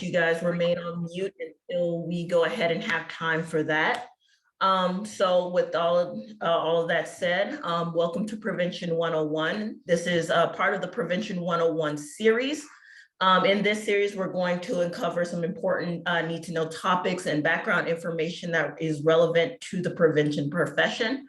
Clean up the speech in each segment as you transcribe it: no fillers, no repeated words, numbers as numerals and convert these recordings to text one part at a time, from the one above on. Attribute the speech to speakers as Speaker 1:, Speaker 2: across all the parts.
Speaker 1: you guys remain on mute until we go ahead and have time for that. So with all of that said, welcome to Prevention 101. This is part of the Prevention 101 series. In this series, we're going to uncover some important need to know topics and background information that is relevant to the prevention profession.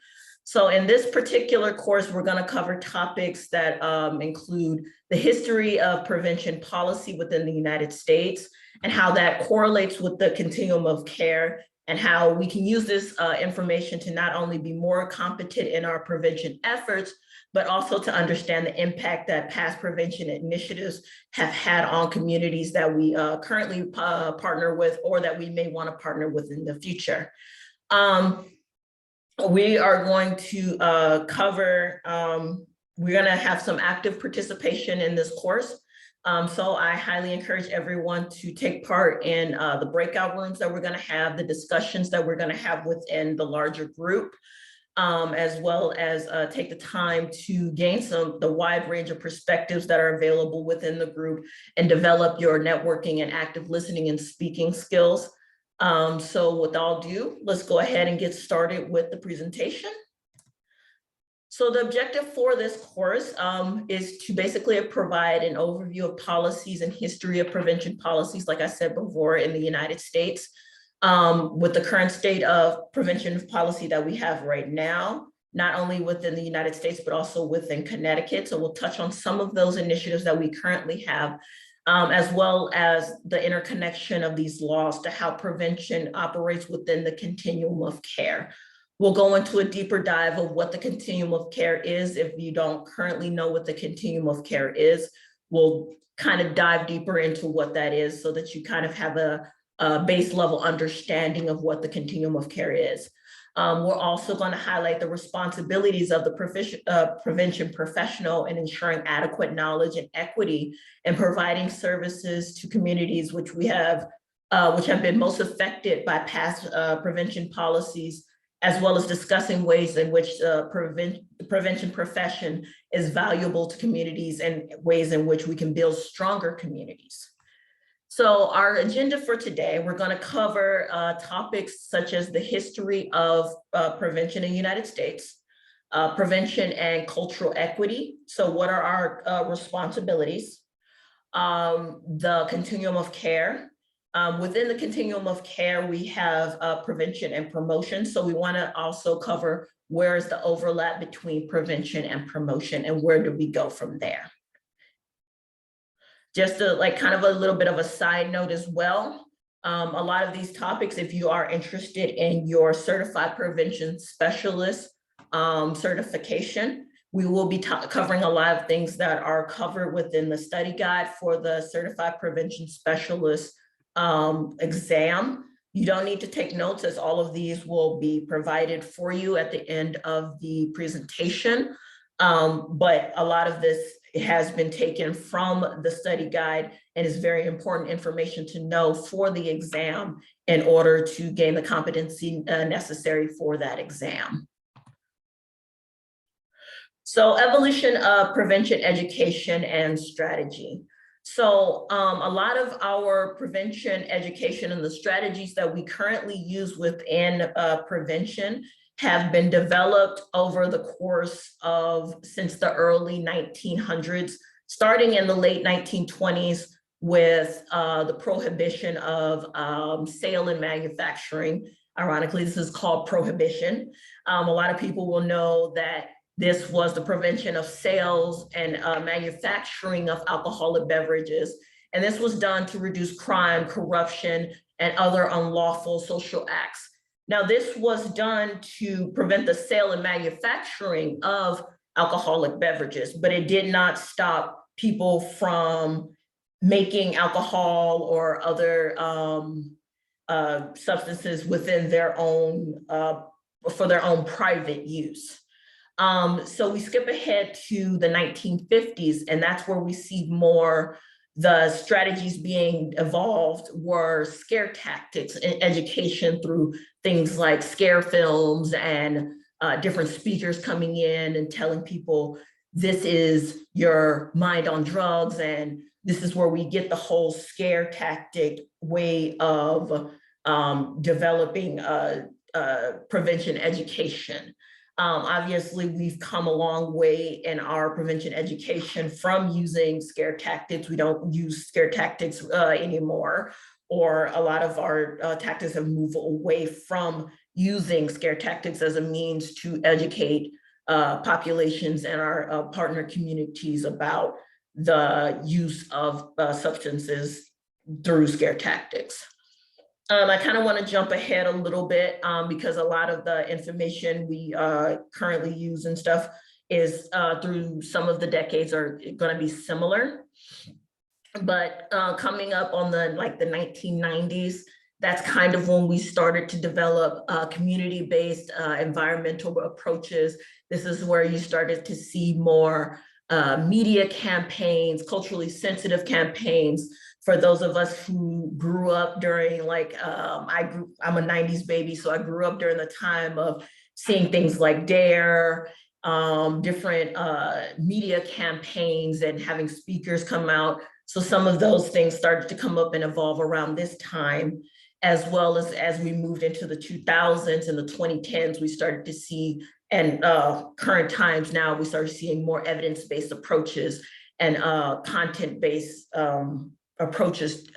Speaker 1: So in this particular course, we're going to cover topics that include the history of prevention policy within the United States and how that correlates with the continuum of care, and how we can use this information to not only be more competent in our prevention efforts, but also to understand the impact that past prevention initiatives have had on communities that we currently partner with, or that we may want to partner with in the future. We are going to cover, we're going to have some active participation in this course. So I highly encourage everyone to take part in the breakout rooms that we're going to have, the discussions that we're going to have within the larger group, as well as take the time to gain the wide range of perspectives that are available within the group and develop your networking and active listening and speaking skills. So with all due, let's go ahead and get started with the presentation. So the objective for this course is to basically provide an overview of policies and history of prevention policies, like I said before, in the United States, with the current state of prevention policy that we have right now, not only within the United States, but also within Connecticut. So we'll touch on some of those initiatives that we currently have, as well as the interconnection of these laws to how prevention operates within the continuum of care. We'll go into a deeper dive of what the continuum of care is. If you don't currently know what the continuum of care is, we'll kind of dive deeper into what that is so that you kind of have a base level understanding of what the continuum of care is. We're also going to highlight the responsibilities of the prevention professional in ensuring adequate knowledge and equity and providing services to communities which have been most affected by past prevention policies, as well as discussing ways in which the prevention profession is valuable to communities and ways in which we can build stronger communities. So our agenda for today, we're going to cover topics such as the history of prevention in the United States, prevention and cultural equity. So what are our responsibilities? The continuum of care. Within the continuum of care, we have prevention and promotion. So we want to also cover where is the overlap between prevention and promotion and where do we go from there. Just kind of a little bit of a side note as well. A lot of these topics, if you are interested in your certified prevention specialist certification, we will be covering a lot of things that are covered within the study guide for the certified prevention specialist exam. You don't need to take notes, as all of these will be provided for you at the end of the presentation. But a lot of this has been taken from the study guide and is very important information to know for the exam in order to gain the competency necessary for that exam. So evolution of prevention education and strategy. So a lot of our prevention education and the strategies that we currently use within prevention have been developed over the course of since the early 1900s, starting in the late 1920s with the prohibition of sale and manufacturing. Ironically, this is called Prohibition. A lot of people will know that this was the prevention of sales and manufacturing of alcoholic beverages. And this was done to reduce crime, corruption, and other unlawful social acts. Now, this was done to prevent the sale and manufacturing of alcoholic beverages, but it did not stop people from making alcohol or other substances within their own, for their own private use. So we skip ahead to the 1950s, and that's where we see more the strategies being evolved were scare tactics and education through things like scare films and different speakers coming in and telling people this is your mind on drugs and this is where we get the whole scare tactic way of developing prevention education. Obviously, we've come a long way in our prevention education from using scare tactics. We don't use scare tactics anymore, or a lot of our tactics have moved away from using scare tactics as a means to educate populations and our partner communities about the use of substances through scare tactics. I kind of want to jump ahead a little bit because a lot of the information we currently use and stuff is through some of the decades are going to be similar. But coming up on the 1990s, that's kind of when we started to develop community-based environmental approaches. This is where you started to see more media campaigns, culturally sensitive campaigns. For those of us who grew up during I'm a 90s baby, so I grew up during the time of seeing things like Dare, different media campaigns and having speakers come out. So some of those things started to come up and evolve around this time, as well as we moved into the 2000s and the 2010s, we started to see, and current times now, we started seeing more evidence-based approaches and content-based approaches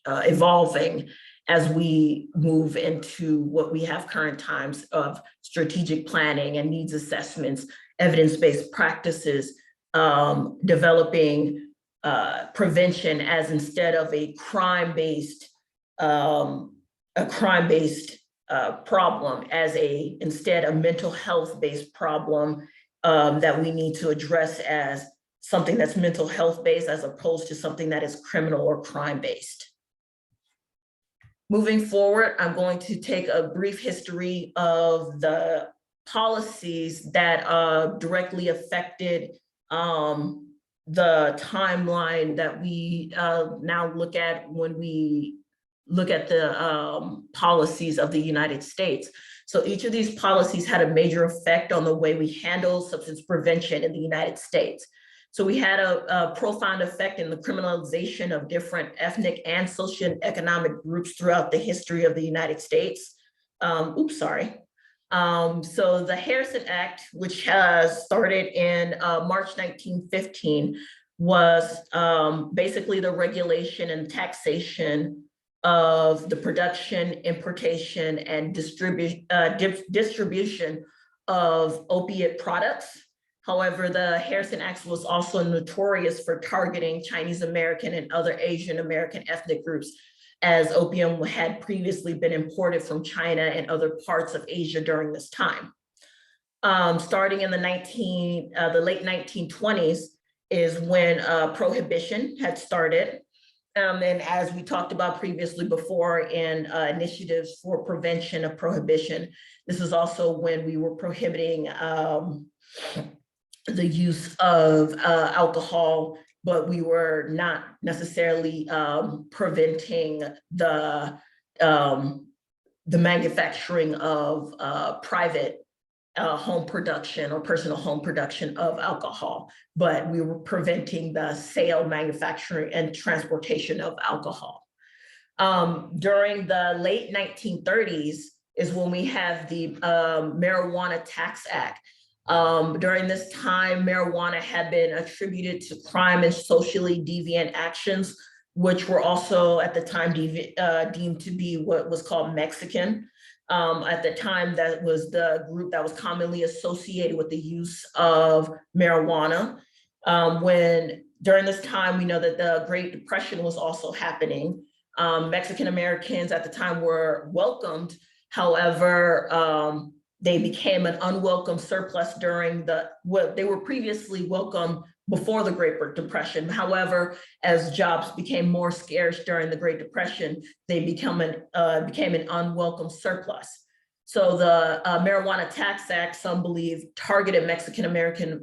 Speaker 1: evolving as we move into what we have current times of strategic planning and needs assessments, evidence-based practices, developing prevention as instead of a crime-based problem, as instead a mental health-based problem that we need to address as something that's mental health based as opposed to something that is criminal or crime based. Moving forward, I'm going to take a brief history of the policies that directly affected the timeline that we now look at when we look at the policies of the United States. So each of these policies had a major effect on the way we handle substance prevention in the United States. So we had a profound effect in the criminalization of different ethnic and socioeconomic groups throughout the history of the United States. So the Harrison Act, which started in March 1915, was basically the regulation and taxation of the production, importation, and distribution of opiate products. However, the Harrison Act was also notorious for targeting Chinese American and other Asian American ethnic groups, as opium had previously been imported from China and other parts of Asia during this time. Starting in the late 1920s is when Prohibition had started. And as we talked about previously before in initiatives for prevention of prohibition, this is also when we were prohibiting the use of alcohol, but we were not necessarily preventing the manufacturing of private home production or personal home production of alcohol, but we were preventing the sale, manufacturing, and transportation of alcohol. During the late 1930s is when we have the Marijuana Tax Act. During this time, marijuana had been attributed to crime and socially deviant actions, which were also at the time deemed to be what was called Mexican. At the time, that was the group that was commonly associated with the use of marijuana. During this time, we know that the Great Depression was also happening. Mexican Americans at the time were welcomed. However, they became an unwelcome surplus during they were previously welcome before the Great Depression. However, as jobs became more scarce during the Great Depression, they became an unwelcome surplus. So the Marijuana Tax Act, some believe, targeted Mexican Americans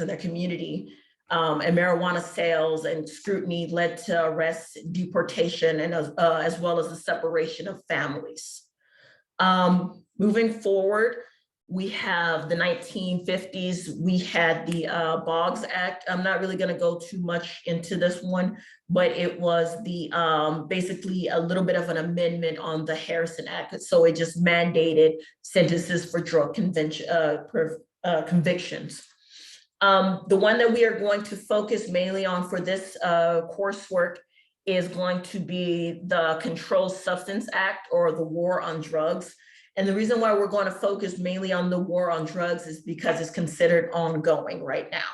Speaker 1: in their community, and marijuana sales and scrutiny led to arrests, deportation, and as well as the separation of families. Moving forward, We have the 1950s, we had the Boggs Act. I'm not really gonna go too much into this one, but it was the basically a little bit of an amendment on the Harrison Act. So it just mandated sentences for drug convictions. The one that we are going to focus mainly on for this coursework is going to be the Controlled Substance Act, or the War on Drugs. And the reason why we're going to focus mainly on the war on drugs is because it's considered ongoing right now.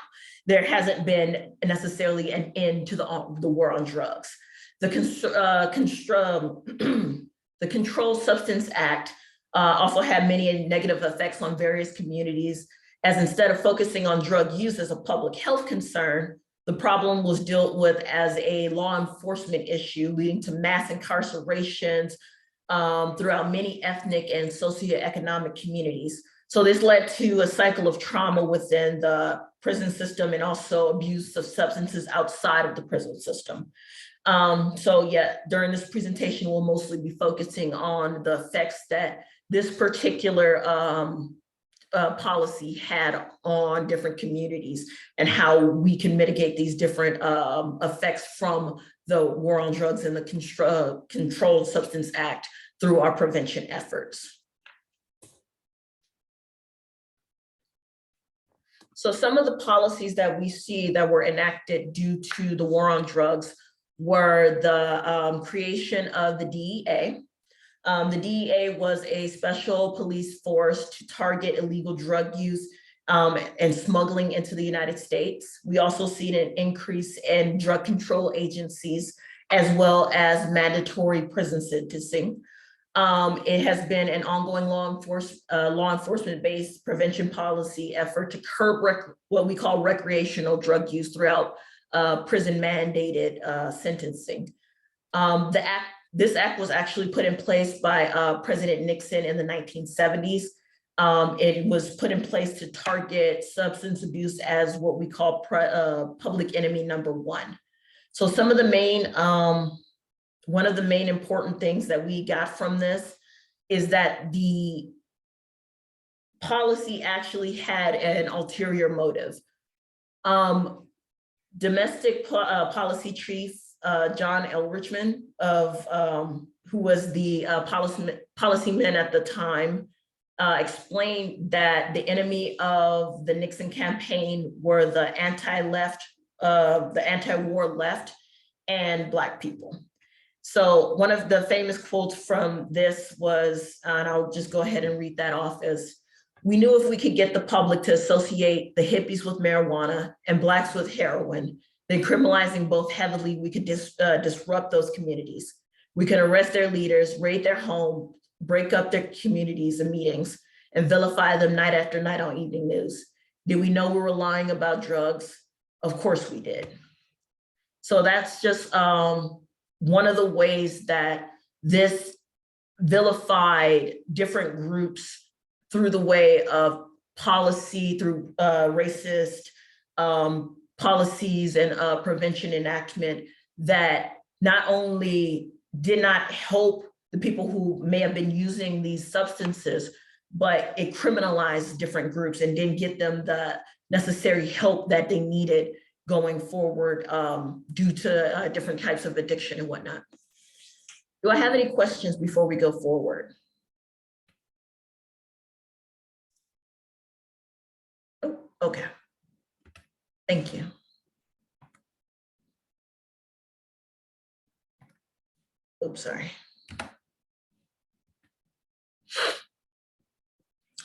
Speaker 1: There hasn't been necessarily an end to the war on drugs. The Controlled Substance Act also had many negative effects on various communities, as instead of focusing on drug use as a public health concern, the problem was dealt with as a law enforcement issue, leading to mass incarcerations throughout many ethnic and socioeconomic communities. So this led to a cycle of trauma within the prison system, and also abuse of substances outside of the prison system. So yeah, during this presentation, we'll mostly be focusing on the effects that this particular policy had on different communities, and how we can mitigate these different effects from the war on drugs and the Controlled Substance Act through our prevention efforts. So some of the policies that we see that were enacted due to the war on drugs were the creation of the DEA. The DEA was a special police force to target illegal drug use and smuggling into the United States. We also see an increase in drug control agencies, as well as mandatory prison sentencing. It has been an ongoing law enforcement-based prevention policy effort to curb what we call recreational drug use throughout prison-mandated sentencing. This act was actually put in place by President Nixon in the 1970s. It was put in place to target substance abuse as what we call public enemy number one. So some of the main, one of the main important things that we got from this is that the policy actually had an ulterior motive. Domestic policy chief John L. Richmond, who was the policyman at the time, explained that the enemy of the Nixon campaign were the anti-left, the anti-war left, and Black people. So one of the famous quotes from this was, and I'll just go ahead and read that off, is, "We knew if we could get the public to associate the hippies with marijuana and Blacks with heroin, then criminalizing both heavily, we could disrupt those communities. We could arrest their leaders, raid their home, break up their communities and meetings, and vilify them night after night on evening news. Did we know we were lying about drugs? Of course we did." So that's just one of the ways that this vilified different groups through the way of policy, through racist policies and prevention enactment, that not only did not help the people who may have been using these substances, but it criminalized different groups and didn't get them the necessary help that they needed going forward due to different types of addiction and whatnot. Do I have any questions before we go forward? Oh, okay. Thank you. Oops, sorry.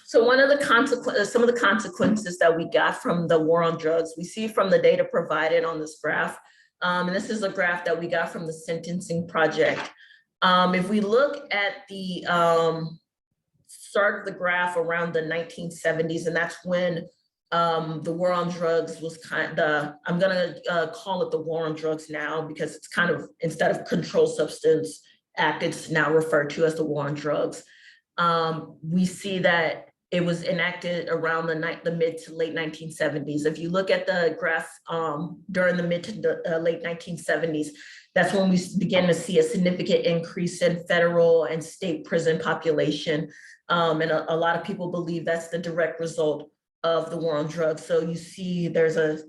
Speaker 1: So one of the consequences, some of the consequences that we got from the war on drugs, we see from the data provided on this graph. And this is a graph that we got from the Sentencing Project. If we look at the start of the graph around the 1970s, and that's when the war on drugs was kind of, I'm gonna call it the war on drugs now, because it's kind of, instead of Controlled Substance Act, it's now referred to as the war on drugs. We see that it was enacted around the mid to late 1970s. If you look at the graph during the mid to the late 1970s, that's when we begin to see a significant increase in federal and state prison population. And a lot of people believe that's the direct result of the war on drugs. So you see there's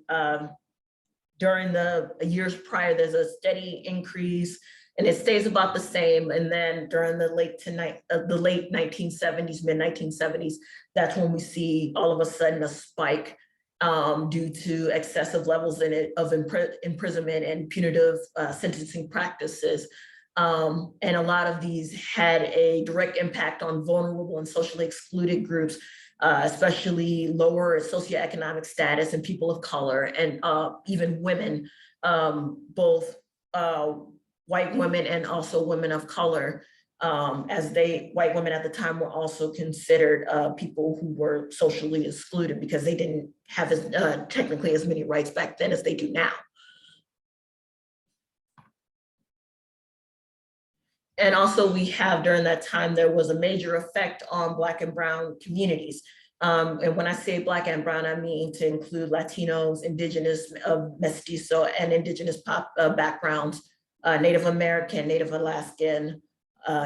Speaker 1: during the years prior, there's a steady increase and it stays about the same. And then during the late 1970s, mid 1970s, that's when we see all of a sudden a spike due to excessive levels of imprisonment and punitive sentencing practices. And a lot of these had a direct impact on vulnerable and socially excluded groups, especially lower socioeconomic status and people of color, and even women, both white women and also women of color, white women at the time were also considered people who were socially excluded because they didn't have technically as many rights back then as they do now. And also we have during that time, there was a major effect on Black and Brown communities. And when I say Black and Brown, I mean to include Latinos, Indigenous, Mestizo, and Indigenous backgrounds, Native American, Native Alaskan,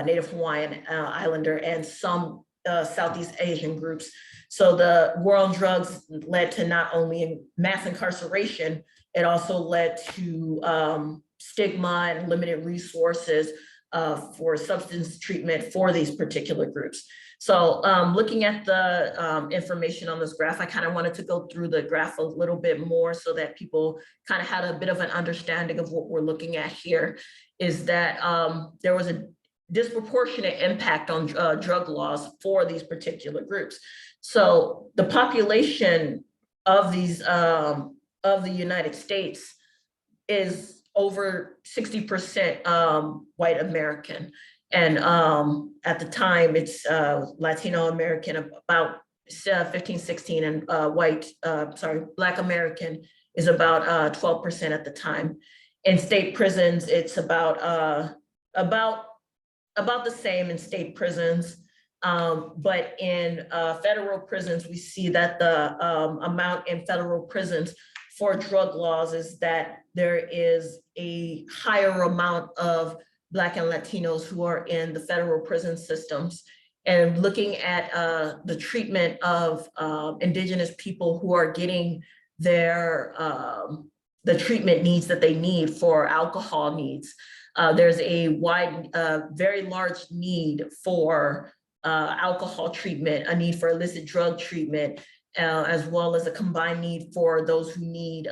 Speaker 1: Native Hawaiian, Islander, and some Southeast Asian groups. So the war on drugs led to not only mass incarceration, it also led to stigma and limited resources for substance treatment for these particular groups. So looking at the information on this graph, I kind of wanted to go through the graph a little bit more so that people kind of had a bit of an understanding of what we're looking at here, is that there was a disproportionate impact on drug laws for these particular groups. So the population of these of the United States is over 60% white American. And at the time, it's Latino American, about 15, 16, and Black American is about 12% at the time. In state prisons, it's about the same in state prisons. But in federal prisons, we see that the amount in federal prisons for drug laws is that there is a higher amount of Black and Latinos who are in the federal prison systems. And looking at the treatment of Indigenous people who are getting their the treatment needs that they need for alcohol needs, there's a very large need for alcohol treatment, a need for illicit drug treatment, as well as a combined need for those who need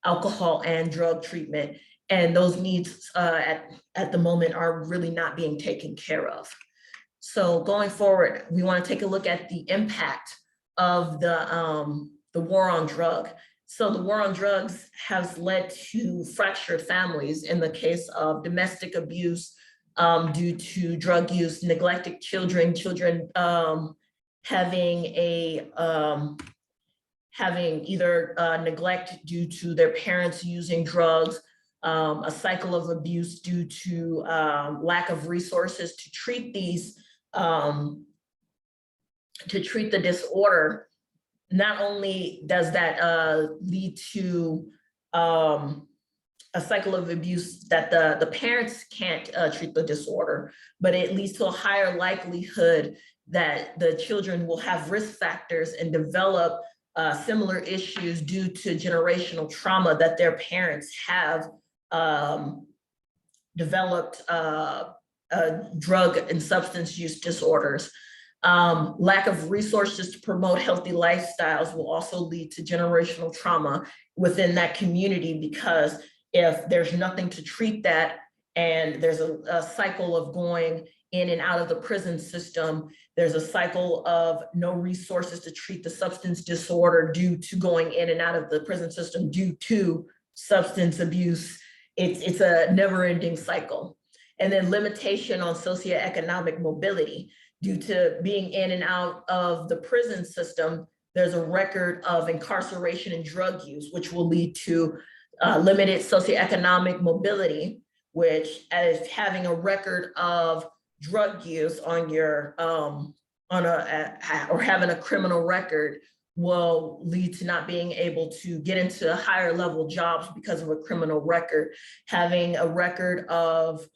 Speaker 1: alcohol and drug treatment. And those needs at the moment are really not being taken care of. So going forward, we want to take a look at the impact of the war on drug. So the war on drugs has led to fractured families in the case of domestic abuse due to drug use, neglected children having either neglect due to their parents using drugs, a cycle of abuse due to lack of resources to treat these, to treat the disorder. Not only does that lead to a cycle of abuse that the parents can't treat the disorder, but it leads to a higher likelihood that the children will have risk factors and develop similar issues due to generational trauma that their parents have developed drug and substance use disorders. Lack of resources to promote healthy lifestyles will also lead to generational trauma within that community, because if there's nothing to treat that and there's a cycle of going in and out of the prison system, there's a cycle of no resources to treat the substance disorder due to going in and out of the prison system due to substance abuse. It's a never-ending cycle. And then limitation on socioeconomic mobility. Due to being in and out of the prison system, there's a record of incarceration and drug use, which will lead to limited socioeconomic mobility, which, as having a record of drug use on your or having a criminal record will lead to not being able to get into higher level jobs because of a criminal record. Having a record of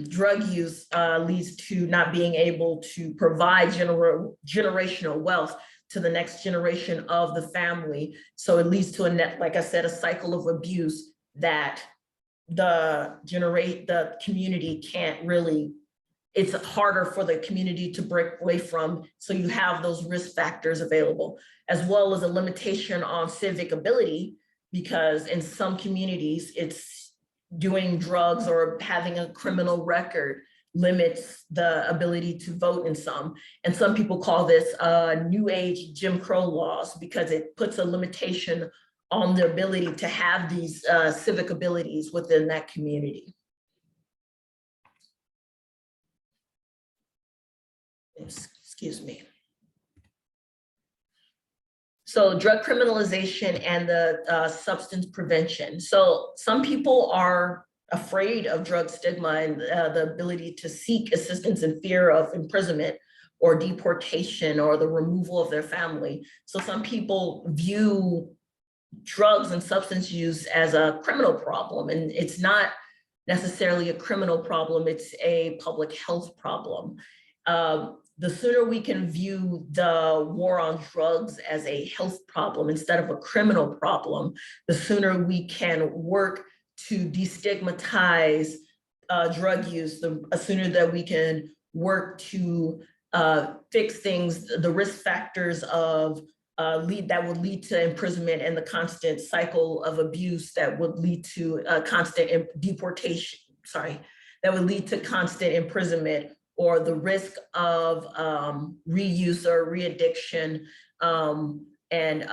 Speaker 1: drug use leads to not being able to provide generational wealth to the next generation of the family. So it leads to a net, like I said, a cycle of abuse that the community can't really, it's harder for the community to break away from. So you have those risk factors available, as well as a limitation on civic ability, because in some communities, it's doing drugs or having a criminal record limits the ability to vote in some. And some people call this new age Jim Crow laws, because it puts a limitation on their ability to have these civic abilities within that community. Excuse me. So drug criminalization and the substance prevention. So some people are afraid of drug stigma and the ability to seek assistance in fear of imprisonment or deportation or the removal of their family. So some people view drugs and substance use as a criminal problem, and it's not necessarily a criminal problem, it's a public health problem. The sooner we can view the war on drugs as a health problem instead of a criminal problem, the sooner we can work to destigmatize drug use, the sooner that we can work to fix things, the risk factors of that would lead to imprisonment and the constant cycle of abuse that would lead to constant deportation, that would lead to constant imprisonment, or the risk of reuse or re-addiction and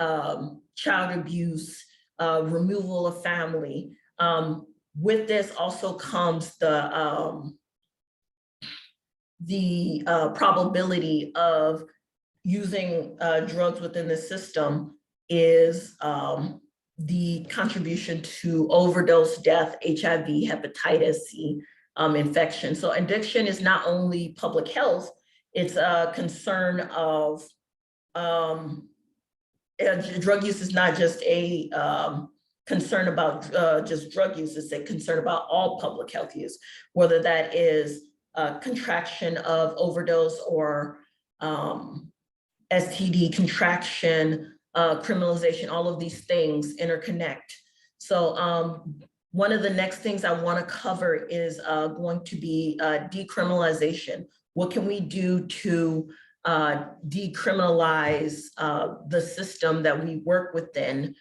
Speaker 1: child abuse, removal of family. With this also comes the probability of using drugs within the system is the contribution to overdose, death, HIV, hepatitis C, infection. So addiction is not only public health, it's a concern of, drug use is not just a concern about just drug use, it's a concern about all public health use, whether that is contraction of overdose or STD contraction, criminalization, all of these things interconnect. So one of the next things I want to cover is going to be decriminalization. What can we do to decriminalize the system that we work within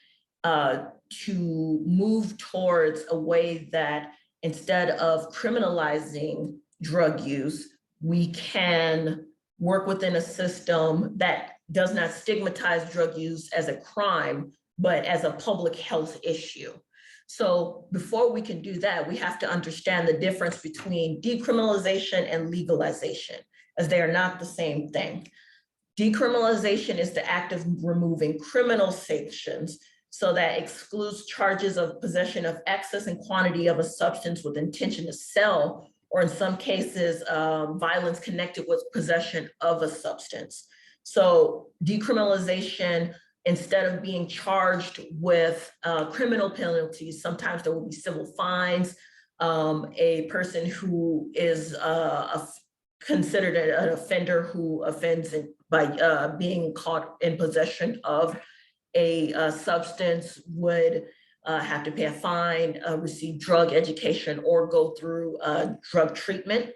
Speaker 1: to move towards a way that instead of criminalizing drug use, we can work within a system that does not stigmatize drug use as a crime, but as a public health issue. So before we can do that, we have to understand the difference between decriminalization and legalization, as they are not the same thing. Decriminalization is the act of removing criminal sanctions, so that excludes charges of possession of excess and quantity of a substance with intention to sell, or in some cases, violence connected with possession of a substance. So decriminalization, instead of being charged with criminal penalties, sometimes there will be civil fines. A person who is considered an offender who offends by being caught in possession of a substance would have to pay a fine, receive drug education, or go through drug treatment,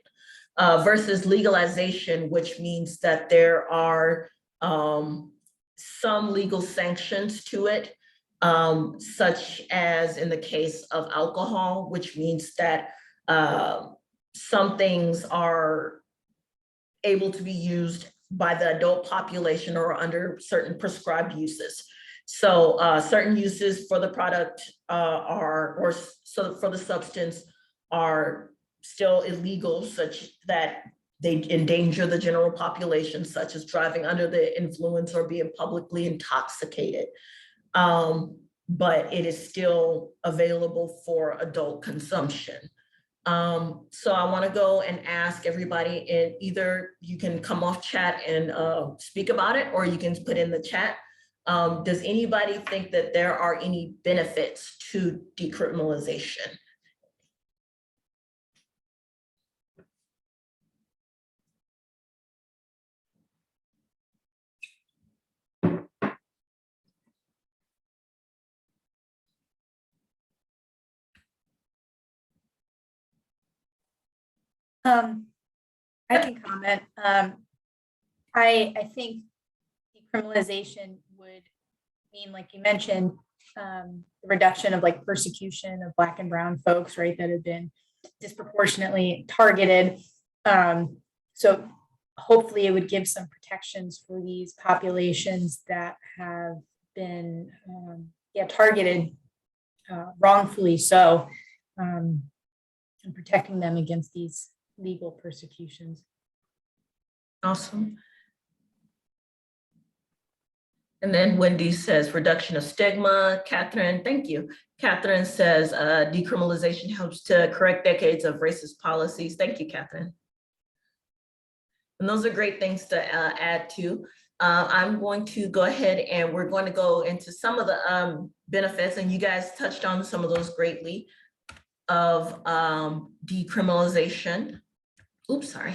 Speaker 1: versus legalization, which means that there are some legal sanctions to it, such as in the case of alcohol, which means that some things are able to be used by the adult population or under certain prescribed uses. So certain uses for the product for the substance are still illegal, such that they endanger the general population, such as driving under the influence or being publicly intoxicated. But it is still available for adult consumption. So I want to go and ask everybody, and either you can come off chat and speak about it, or you can put in the chat. Does anybody think that there are any benefits to decriminalization?
Speaker 2: I can comment. I think decriminalization would mean, like you mentioned, the reduction of like persecution of Black and brown folks, right, that have been disproportionately targeted. So hopefully it would give some protections for these populations that have been targeted wrongfully so, and protecting them against these legal persecutions.
Speaker 1: Awesome. And then Wendy says reduction of stigma. Catherine, thank you. Catherine says decriminalization helps to correct decades of racist policies. Thank you, Catherine. And those are great things to add to. I'm going to go ahead and we're going to go into some of the benefits, and you guys touched on some of those greatly, of decriminalization. Oops, sorry.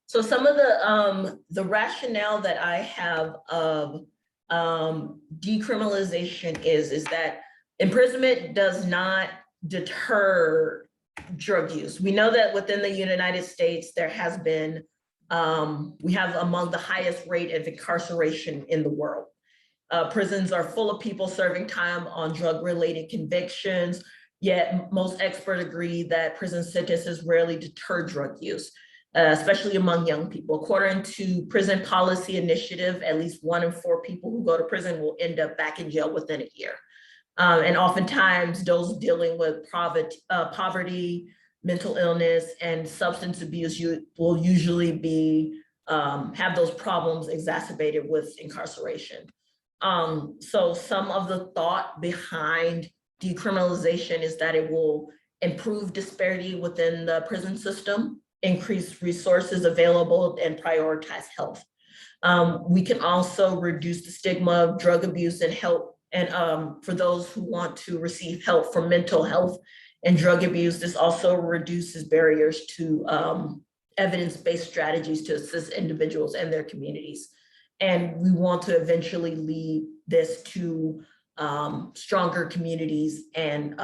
Speaker 1: So some of the rationale that I have of decriminalization is that imprisonment does not deter drug use. We know that within the United States, there has been, we have among the highest rate of incarceration in the world. Prisons are full of people serving time on drug-related convictions, yet most experts agree that prison sentences rarely deter drug use, especially among young people. According to Prison Policy Initiative, at least 1 in 4 people who go to prison will end up back in jail within a year. And oftentimes those dealing with poverty, mental illness, and substance abuse will usually be, have those problems exacerbated with incarceration. So some of the thought behind decriminalization is that it will improve disparity within the prison system, increase resources available, and prioritize health. We can also reduce the stigma of drug abuse and help. And for those who want to receive help for mental health and drug abuse, this also reduces barriers to evidence-based strategies to assist individuals and their communities. And we want to eventually lead this to stronger communities and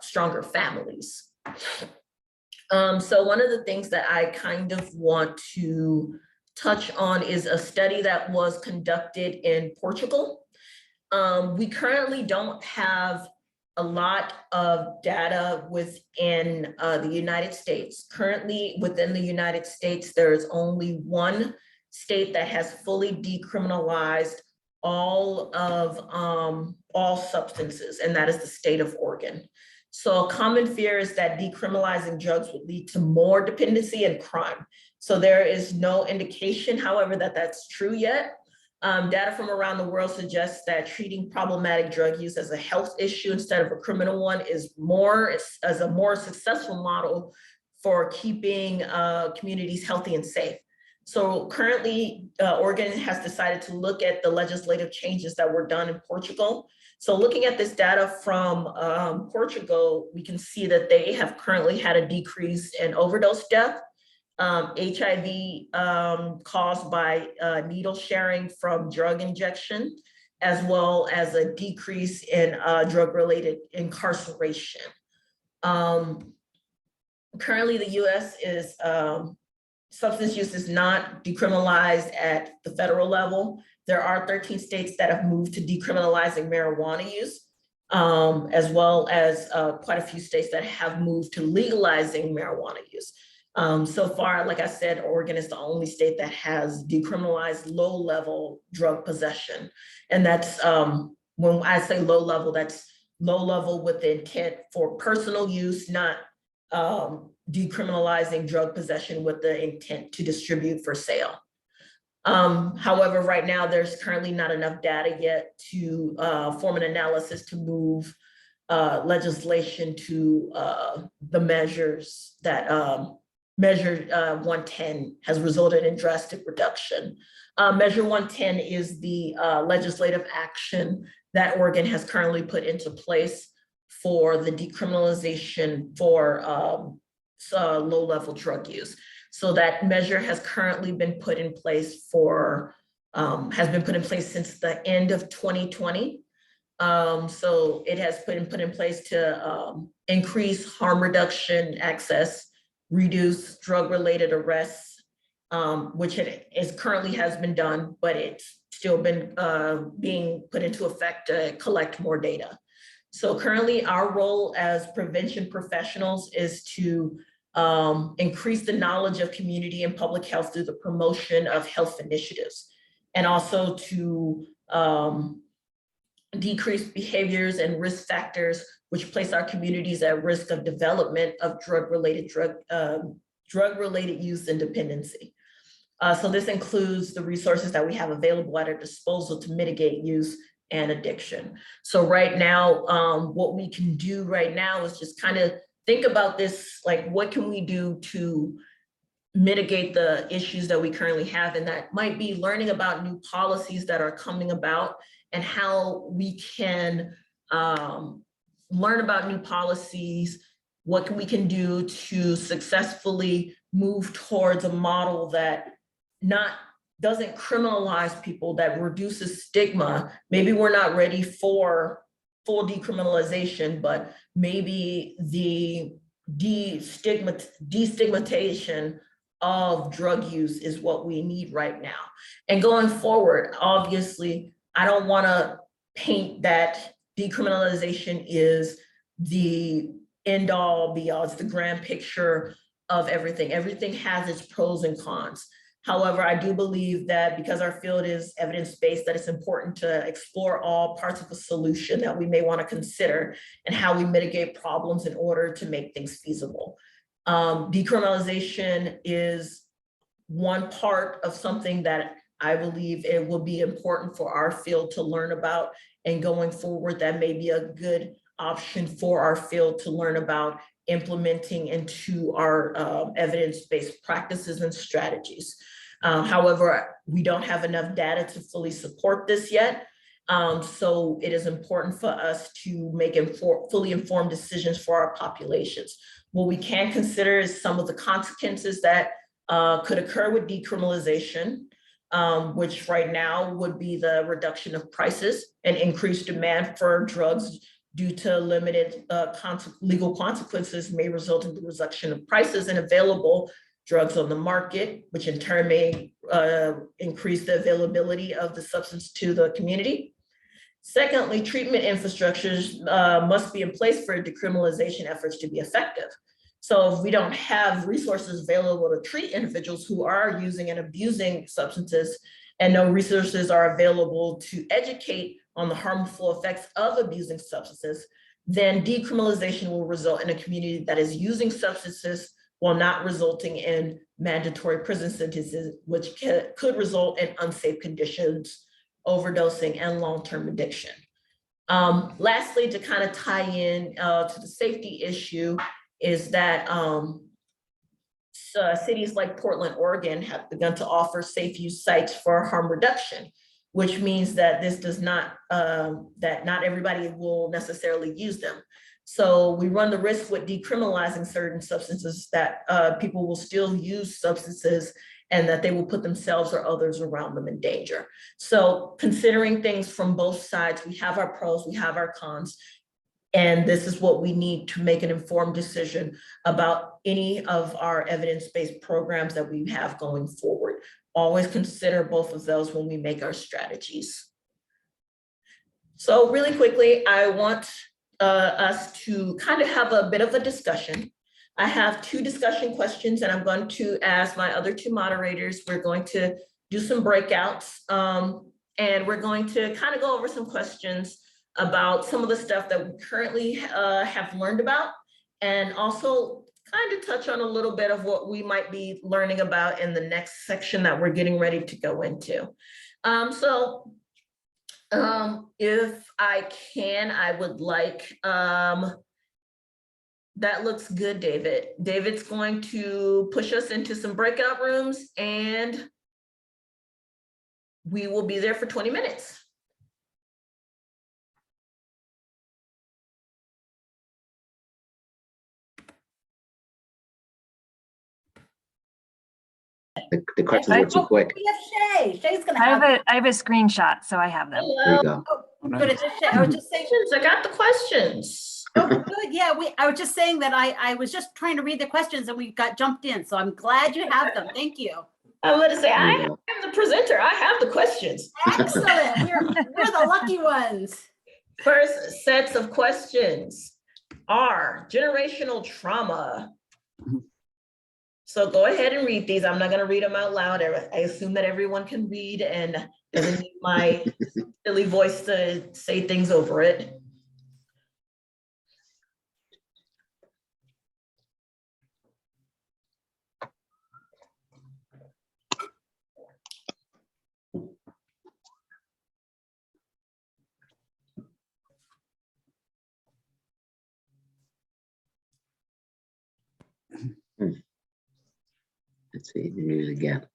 Speaker 1: stronger families. So one of the things that I kind of want to touch on is a study that was conducted in Portugal. We currently don't have a lot of data within the United States. Currently within the United States, there is only one state that has fully decriminalized all substances, and that is the state of Oregon. So a common fear is that decriminalizing drugs would lead to more dependency and crime. So there is no indication, however, that that's true yet. Data from around the world suggests that treating problematic drug use as a health issue instead of a criminal one is as a more successful model for keeping communities healthy and safe. So currently, Oregon has decided to look at the legislative changes that were done in Portugal. So looking at this data from Portugal, we can see that they have currently had a decrease in overdose death, HIV caused by needle sharing from drug injection, as well as a decrease in drug-related incarceration. Currently, the US is, substance use is not decriminalized at the federal level. There are 13 states that have moved to decriminalizing marijuana use, as well as quite a few states that have moved to legalizing marijuana use. So far, like I said, Oregon is the only state that has decriminalized low-level drug possession. And that's, when I say low level, that's low level with the intent for personal use, not decriminalizing drug possession with the intent to distribute for sale. However, right now, there's currently not enough data yet to form an analysis to move legislation to the measures that Measure 110 has resulted in drastic reduction. Measure 110 is the legislative action that Oregon has currently put into place for the decriminalization for low-level drug use. So that measure has currently been put in place since the end of 2020. So it has been put in place to increase harm reduction access, reduce drug-related arrests, which currently has been done, but it's still been being put into effect to collect more data. So currently our role as prevention professionals is to increase the knowledge of community and public health through the promotion of health initiatives, and also to decrease behaviors and risk factors which place our communities at risk of development of drug-related use and dependency. So this includes the resources that we have available at our disposal to mitigate use and addiction. So right now, what we can do right now is just kind of think about this, like what can we do to mitigate the issues that we currently have, and that might be learning about new policies that are coming about and how we can learn about new policies, what we can do to successfully move towards a model that doesn't criminalize people, that reduces stigma. Maybe we're not ready for full decriminalization, but maybe the destigmatization of drug use is what we need right now. And going forward, obviously, I don't want to paint that decriminalization is the end all be all, it's the grand picture of everything. Everything has its pros and cons. However, I do believe that because our field is evidence-based, that it's important to explore all parts of a solution that we may want to consider and how we mitigate problems in order to make things feasible. Decriminalization is one part of something that I believe it will be important for our field to learn about, and going forward, that may be a good option for our field to learn about implementing into our evidence-based practices and strategies. However, we don't have enough data to fully support this yet. So it is important for us to make fully informed decisions for our populations. What we can consider is some of the consequences that could occur with decriminalization, which right now would be the reduction of prices and increased demand for drugs due to limited legal consequences may result in the reduction of prices and available drugs on the market, which in turn may increase the availability of the substance to the community. Secondly, treatment infrastructures must be in place for decriminalization efforts to be effective. So if we don't have resources available to treat individuals who are using and abusing substances, and no resources are available to educate on the harmful effects of abusing substances, then decriminalization will result in a community that is using substances while not resulting in mandatory prison sentences, which could result in unsafe conditions, overdosing, and long-term addiction. Lastly, to kind of tie in to the safety issue, is that cities like Portland, Oregon have begun to offer safe use sites for harm reduction, which means that this does not, that not everybody will necessarily use them. So we run the risk with decriminalizing certain substances that people will still use substances, and that they will put themselves or others around them in danger. So considering things from both sides, we have our pros, we have our cons, and this is what we need to make an informed decision about any of our evidence-based programs that we have going forward. Always consider both of those when we make our strategies. So really quickly, I want us to kind of have a bit of a discussion. I have 2 discussion questions, and I'm going to ask my other 2 moderators. We're going to do some breakouts, and we're going to kind of go over some questions about some of the stuff that we currently have learned about, and also kind of touch on a little bit of what we might be learning about in the next section that we're getting ready to go into. So If I can, I would like, that looks good, David. David's going to push us into some breakout rooms and we will be there for 20 minutes.
Speaker 3: The questions were too quick.
Speaker 4: We have Shay. Shay's gonna
Speaker 5: I
Speaker 4: have.
Speaker 5: have a screenshot, so I have them.
Speaker 3: There you go.
Speaker 4: Good, it's just Shay. I was just saying.
Speaker 1: I got the questions.
Speaker 4: Oh, good. Yeah, I was just saying that I was just trying to read the questions and we got jumped in. So I'm glad you have them. Thank you.
Speaker 1: I'm gonna say,
Speaker 3: There
Speaker 1: I
Speaker 3: you go.
Speaker 1: am the presenter. I have the questions.
Speaker 4: Excellent. We're the lucky ones.
Speaker 1: First sets of questions are generational trauma. So go ahead and read these. I'm not gonna read them out loud. I assume that everyone can read and doesn't need my silly voice to say things over it.
Speaker 3: Let's see, read it again.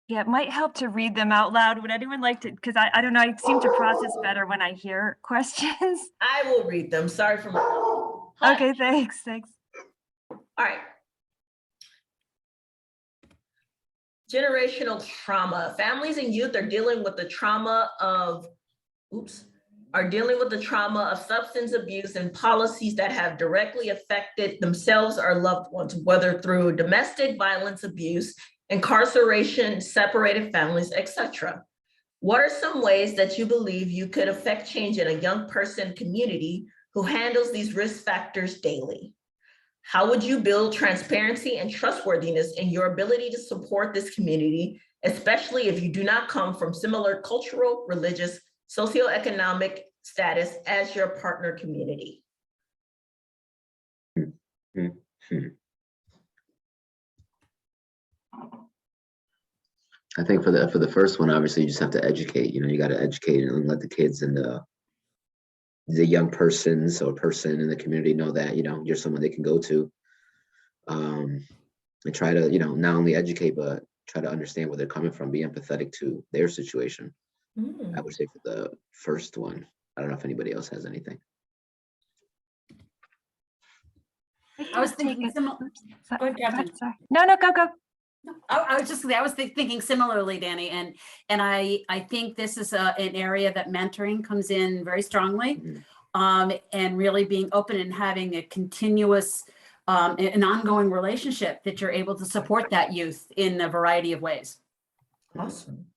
Speaker 5: Yeah, it might help to read them out loud. Would anyone like to, because I don't know, I seem to process better when I hear questions.
Speaker 1: I will read them. Sorry for my.
Speaker 5: Okay, thanks.
Speaker 1: All right. Generational trauma. Families and youth are dealing with the trauma of, substance abuse and policies that have directly affected themselves or loved ones, whether through domestic violence, abuse, incarceration, separated families, etc. What are some ways that you believe you could affect change in a young person community who handles these risk factors daily? How would you build transparency and trustworthiness in your ability to support this community, especially if you do not come from similar cultural, religious, socioeconomic status as your partner community?
Speaker 3: I think for the first one, obviously you just have to educate. You know, you got to educate and let the kids and the young persons or person in the community know that, you know, you're someone they can go to, and try to, you know, not only educate but try to understand where they're coming from, be empathetic to their situation. I would say for the first one. I don't know if anybody else has anything.
Speaker 4: I was thinking similar. Go ahead, Catherine.
Speaker 5: No, go.
Speaker 4: I was thinking similarly, Danny, and I think this is an area that mentoring comes in very strongly, and really being open and having a continuous, an ongoing relationship that you're able to support that youth in a variety of ways.
Speaker 1: Awesome.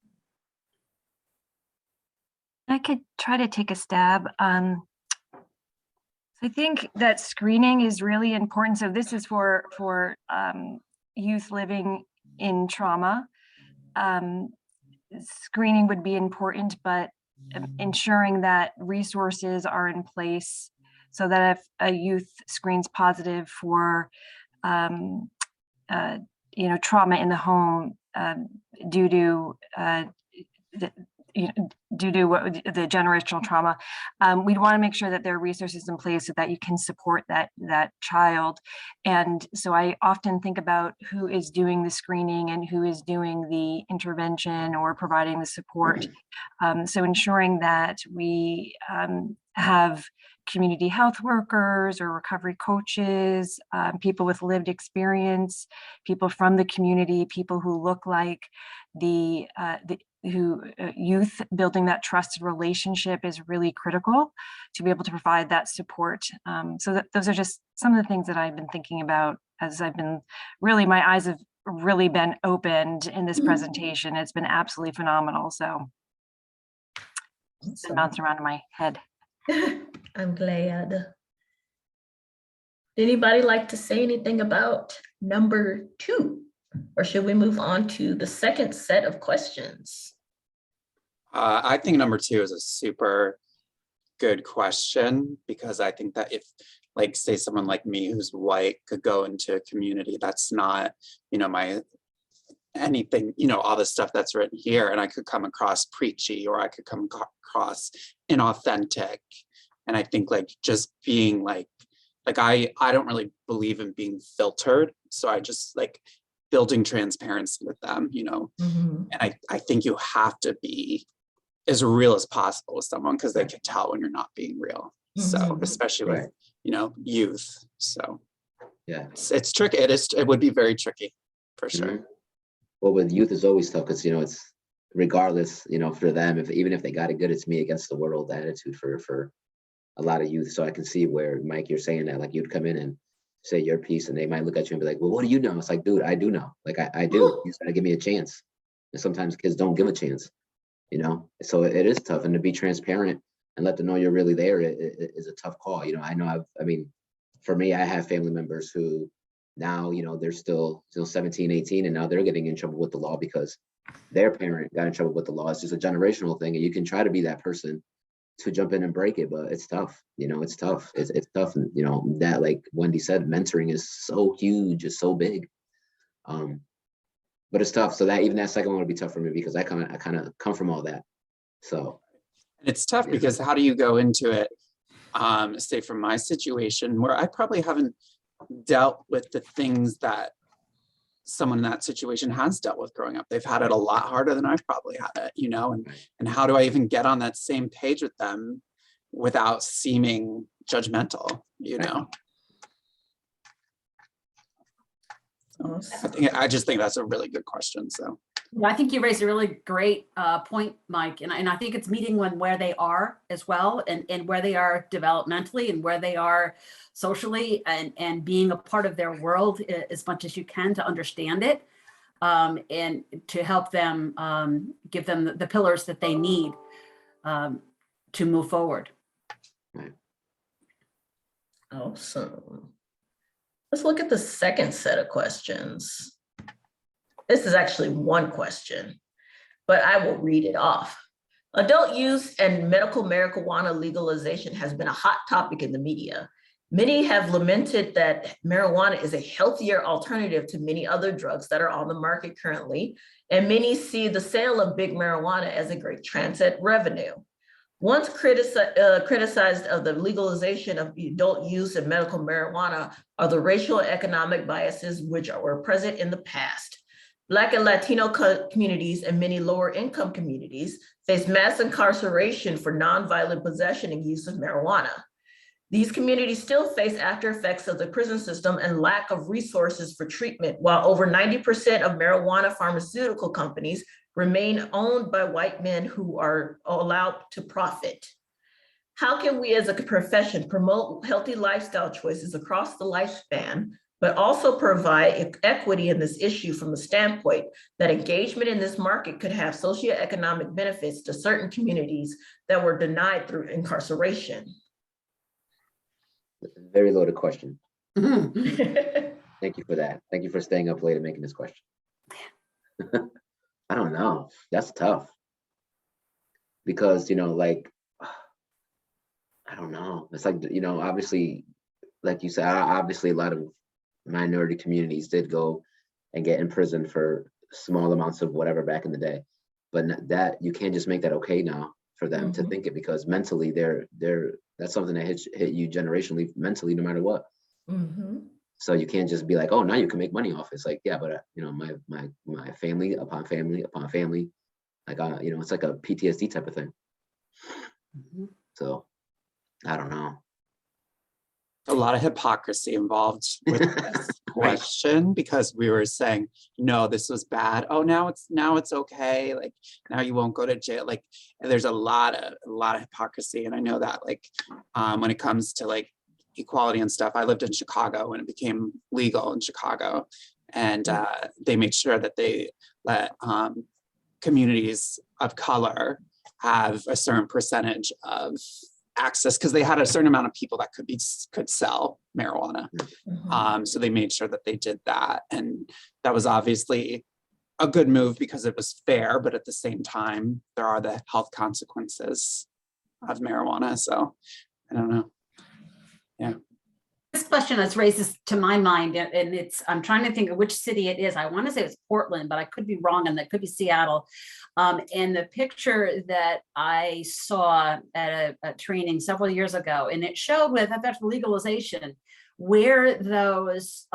Speaker 5: I could try to take a stab. I think that screening is really important. So this is for youth living in trauma. Screening would be important, but ensuring that resources are in place so that if a youth screens positive for trauma in the home due to the generational trauma, we'd want to make sure that there are resources in place so that you can support that child. And so I often think about who is doing the screening and who is doing the intervention or providing the support. So ensuring that we have community health workers or recovery coaches, people with lived experience, people from the community, people who look like youth. Building that trusted relationship is really critical to be able to provide that support. So those are just some of the things that I've been thinking about as I've been my eyes have really been opened in this presentation. It's been absolutely phenomenal. So it's been bouncing around in my head.
Speaker 1: I'm glad. Anybody like to say anything about number 2? Or should we move on to the second set of questions?
Speaker 6: I think number 2 is a super good question, because I think that if, like, say someone like me who's white could go into a community that's not, my anything, you know, all the stuff that's written here, and I could come across preachy, or I could come across inauthentic. And I think like just being like I don't really believe in being filtered. So I just like building transparency with them, you know.
Speaker 1: Mhm.
Speaker 6: And I think you have to be as real as possible with someone, because they can tell when you're not being real. So
Speaker 1: Mhm.
Speaker 6: especially with,
Speaker 3: Right.
Speaker 6: you know, youth. So
Speaker 3: Yeah.
Speaker 6: it's tricky. It would be very tricky for sure.
Speaker 3: Mhm. Well, with youth is always tough because, you know, it's regardless, you know, for them, even if they got it good, it's me against the world attitude for a lot of youth. So I can see where, Mike, you're saying that, like, you'd come in and say your piece and they might look at you and be like, well, what do you know? It's like, dude, I do know. Like, I do. You just gotta give me a chance. And sometimes kids don't give a chance, you know? So it is tough. And to be transparent and let them know you're really there is a tough call. You know, I mean, for me, I have family members who now, you know, they're still 17, 18, and now they're getting in trouble with the law because their parent got in trouble with the law. It's just a generational thing. And you can try to be that person to jump in and break it, but it's tough. You know, it's tough. It's tough. And, you know, that, like Wendy said, mentoring is so huge, it's so big. But it's tough. So that even that second one would be tough for me because I kind of come from all that. So
Speaker 6: And it's tough
Speaker 3: Yeah.
Speaker 6: because how do you go into it? Say from my situation where I probably haven't dealt with the things that someone in that situation has dealt with growing up. They've had it a lot harder than I've probably had it, you know, and how do I even get on that same page with them without seeming judgmental, you know?
Speaker 1: Awesome.
Speaker 6: I just think that's a really good question. So
Speaker 4: Well, I think you raised a really great point, Mike, and I think it's meeting where they are as well, and where they are developmentally and where they are socially, and being a part of their world as much as you can to understand it, and to help them, give them the pillars that they need to move forward.
Speaker 1: Awesome. Let's look at the second set of questions. This is actually one question, but I will read it off. Adult use and medical marijuana legalization has been a hot topic in the media. Many have lamented that marijuana is a healthier alternative to many other drugs that are on the market currently, and many see the sale of big marijuana as a great transit revenue. Once criticized of the legalization of adult use and medical marijuana are the racial and economic biases which were present in the past. Black and Latino communities and many lower income communities face mass incarceration for nonviolent possession and use of marijuana. These communities still face after effects of the prison system and lack of resources for treatment, while over 90% of marijuana pharmaceutical companies remain owned by white men who are allowed to profit. How can we as a profession promote healthy lifestyle choices across the lifespan, but also provide equity in this issue from the standpoint that engagement in this market could have socioeconomic benefits to certain communities that were denied through incarceration?
Speaker 3: very loaded question.
Speaker 4: Mhm.
Speaker 3: Thank you for that. Thank you for staying up late and making this question. I don't know. That's tough. Because, you know, like, I don't know. It's like, you know, obviously, like you said, obviously a lot of minority communities did go and get in prison for small amounts of whatever back in the day. But that you can't just make that okay now for them to think it, because mentally that's something that hit you generationally mentally no matter what. So you can't just be like, oh, now you can make money off it. It's like, yeah, but you know, my family upon family upon family, like you know, it's like a PTSD type of thing. So I don't know.
Speaker 6: a lot of hypocrisy involved with this question, because we were saying, no, this was bad. Oh, now it's okay. Like now you won't go to jail. Like there's a lot of hypocrisy. And I know that like when it comes to like equality and stuff, I lived in Chicago when it became legal in Chicago, and they made sure that they let communities of color have a certain percentage of access, because they had a certain amount of people that could sell marijuana. So they made sure that they did that. And that was obviously a good move because it was fair, but at the same time, there are the health consequences of marijuana. So I don't know. Yeah.
Speaker 4: This question has raised this to my mind, and I'm trying to think of which city it is. I want to say it's Portland, but I could be wrong, and that could be Seattle. And the picture that I saw at a training several years ago, and it showed with after legalization where those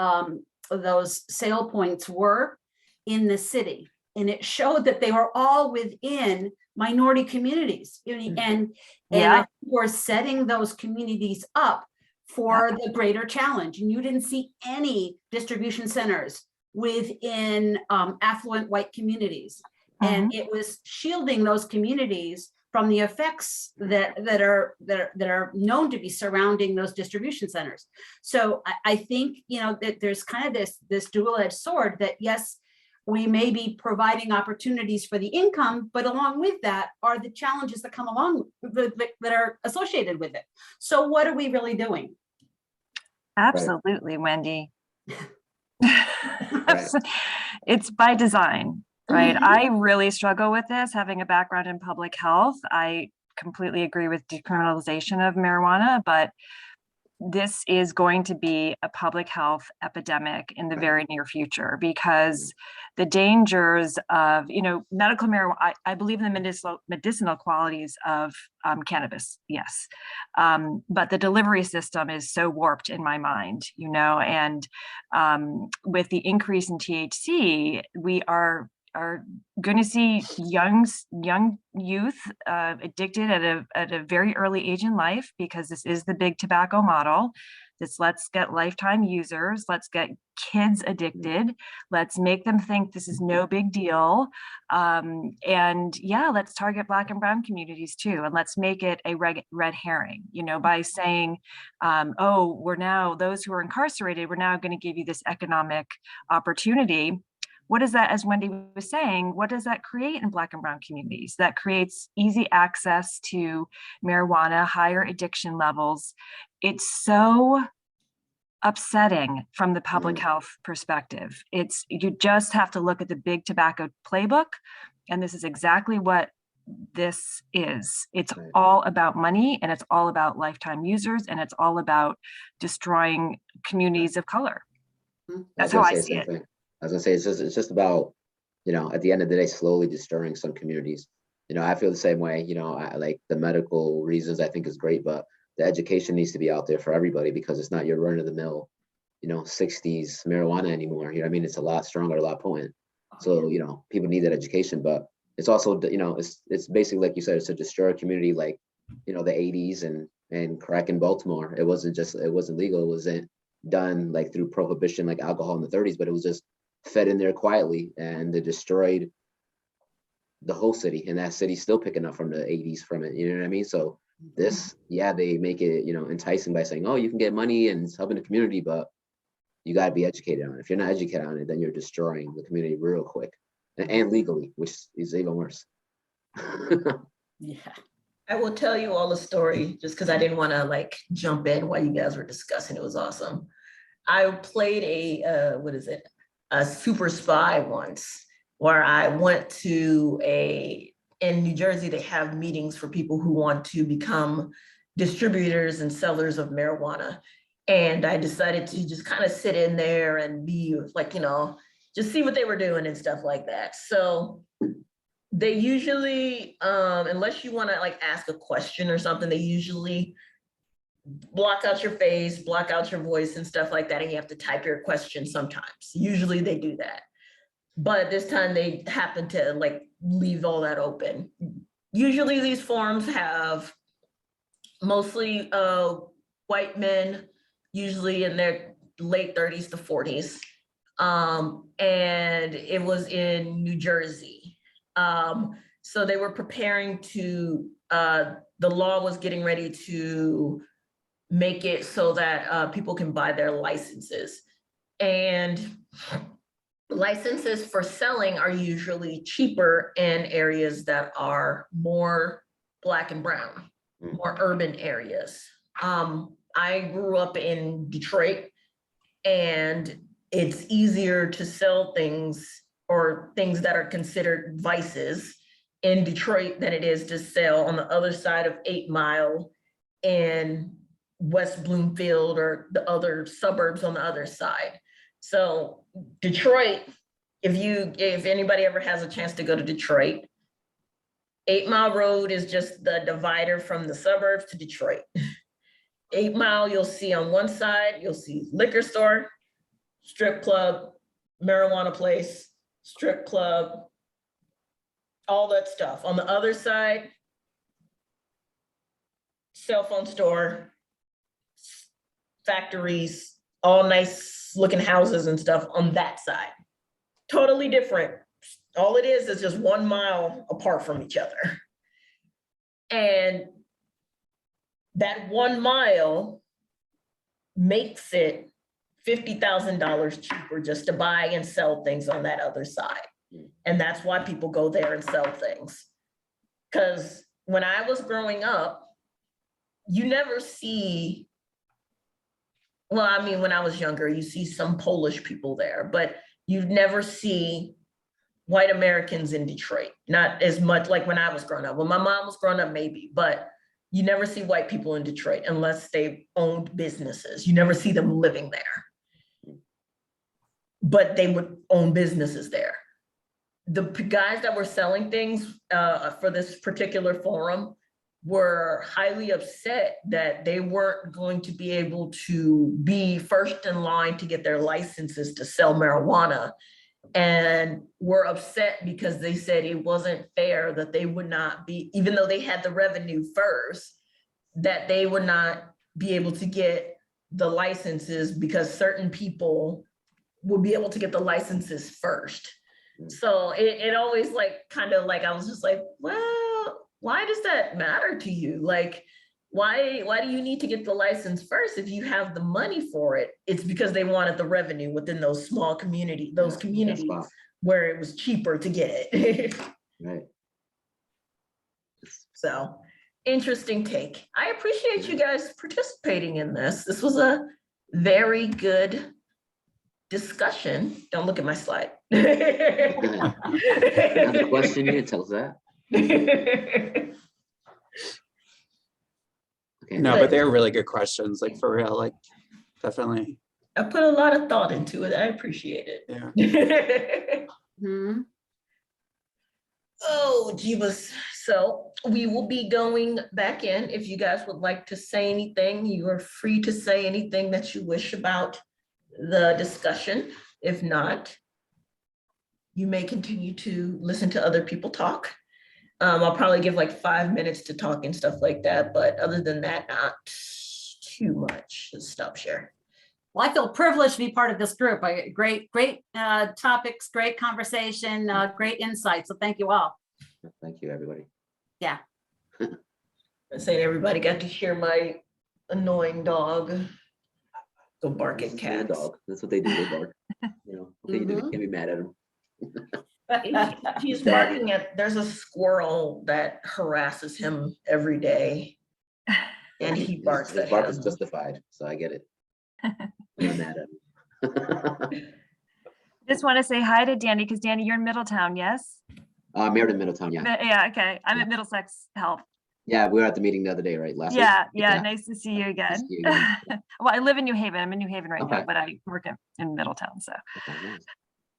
Speaker 4: sale points were in the city, and it showed that they were all within minority communities, and I think we're setting those communities up for the greater challenge. And you didn't see any distribution centers within affluent white communities. And it was shielding those communities from the effects that are known to be surrounding those distribution centers. So I think, that there's kind of this dual-edged sword that, yes, we may be providing opportunities for the income, but along with that are the challenges that come along that are associated with it. So what are we really doing?
Speaker 5: Absolutely, Wendy.
Speaker 3: Right.
Speaker 5: It's by design, right? I really struggle with this, having a background in public health. I completely agree with decriminalization of marijuana, but this is going to be a public health epidemic in the very near future, because the dangers of, medical marijuana, I believe in the medicinal qualities of cannabis, yes. But the delivery system is so warped in my mind, and with the increase in THC, we are going to see young youth addicted at a very early age in life, because this is the big tobacco model. Let's get lifetime users, let's get kids addicted, let's make them think this is no big deal. And yeah, let's target Black and brown communities too. And let's make it a red herring, by saying, oh, we're now, those who are incarcerated, we're now going to give you this economic opportunity. What is that, as Wendy was saying, what does that create in Black and brown communities? That creates easy access to marijuana, higher addiction levels. It's so upsetting from the public health perspective. You just have to look at the big tobacco playbook, and this is exactly what this is. It's all about money, and it's all about lifetime users, and it's all about destroying communities of color. That's how I see it.
Speaker 3: I was gonna say, it's just about, at the end of the day, slowly destroying some communities. I feel the same way. I like the medical reasons, I think is great, but the education needs to be out there for everybody, because it's not your run of the mill, 60s marijuana anymore. It's a lot stronger, a lot potent. So, people need that education, but it's also, it's basically, like you said, it's to destroy a community like, the 80s and crack in Baltimore. It wasn't legal. It wasn't done like through prohibition, like alcohol in the 30s, but it was just fed in there quietly, and they destroyed the whole city, and that city's still picking up from the 80s from it. You know what I mean? So this, they make it, enticing by saying, oh, you can get money and it's helping the community, but you got to be educated on it. If you're not educated on it, then you're destroying the community real quick, and legally, which is even worse.
Speaker 1: Yeah. I will tell you all a story just because I didn't want to jump in while you guys were discussing. It was awesome. I played a super spy once, where I went to in New Jersey, they have meetings for people who want to become distributors and sellers of marijuana. And I decided to just kind of sit in there and be just see what they were doing and stuff like that. So they usually, unless you want to ask a question or something, they usually block out your face, block out your voice and stuff like that. And you have to type your question sometimes. Usually they do that. But this time they happen to leave all that open. Usually these forums have mostly white men, usually in their late 30s to 40s. And it was in New Jersey. So they were preparing to, the law was getting ready to make it so that people can buy their licenses. And licenses for selling are usually cheaper in areas that are more Black and brown, more urban areas. I grew up in Detroit, and it's easier to sell things or things that are considered vices in Detroit than it is to sell on the other side of 8 Mile in West Bloomfield or the other suburbs on the other side. So Detroit, if anybody ever has a chance to go to Detroit, 8 Mile Road is just the divider from the suburbs to Detroit. 8 Mile, you'll see on one side, you'll see liquor store, strip club, marijuana place, strip club, all that stuff. On the other side, cell phone store, factories, all nice looking houses and stuff on that side. Totally different. All it is just 1 mile apart from each other. And that 1 mile makes it $50,000 cheaper just to buy and sell things on that other side. And that's why people go there and sell things. Because when I was growing up, you never see, well, I mean, when I was younger, you see some Polish people there, but you'd never see white Americans in Detroit. Not as much like when I was growing up. When my mom was growing up, maybe, but you never see white people in Detroit unless they owned businesses. You never see them living there. But they would own businesses there. The guys that were selling things for this particular forum were highly upset that they weren't going to be able to be first in line to get their licenses to sell marijuana, and were upset because they said it wasn't fair that they would not be, even though they had the revenue first, that they would not be able to get the licenses because certain people would be able to get the licenses first. So it always like, kind of like, I was just like, well, why does that matter to you? Like, why do you need to get the license first if you have the money for it? It's because they wanted the revenue within those small communities where it was cheaper to get it.
Speaker 3: Right.
Speaker 1: So interesting take. I appreciate you guys participating in this. This was a very good discussion. Don't look at my slide.
Speaker 3: Another question here tells that. Okay.
Speaker 6: No, but they're really good questions, like for real, like definitely.
Speaker 1: I put a lot of thought into it. I appreciate it.
Speaker 6: Yeah.
Speaker 4: Hmm.
Speaker 1: Oh, Jeebus. So we will be going back in. If you guys would like to say anything, you are free to say anything that you wish about the discussion. If not, you may continue to listen to other people talk. I'll probably give like 5 minutes to talk and stuff like that, but other than that, not too much. Just stop share.
Speaker 4: Well, I feel privileged to be part of this group. Great topics, great conversation, great insight. So thank you all.
Speaker 3: Thank you, everybody.
Speaker 4: Yeah.
Speaker 1: I'm saying everybody got to hear my annoying dog go bark at cats.
Speaker 3: Dog. That's what they do. They bark. You know, okay, you can't be mad at them.
Speaker 1: He's barking at, there's a squirrel that harasses him every day. And he barks
Speaker 3: His
Speaker 1: at
Speaker 3: bark
Speaker 1: him.
Speaker 3: is justified, so I get it. I'm not mad at him.
Speaker 5: Just want to say hi to Danny, because Danny, you're in Middletown, yes?
Speaker 3: Married in Middletown, yeah.
Speaker 5: Yeah, okay. I'm at Middlesex Health.
Speaker 3: Yeah, we were at the meeting the other day, right? Last week?
Speaker 5: Yeah, nice to see you again.
Speaker 3: See you again.
Speaker 5: Well, I live in New Haven. I'm in New Haven right
Speaker 3: Okay.
Speaker 5: now, but I work in Middletown, so.
Speaker 3: Okay, nice.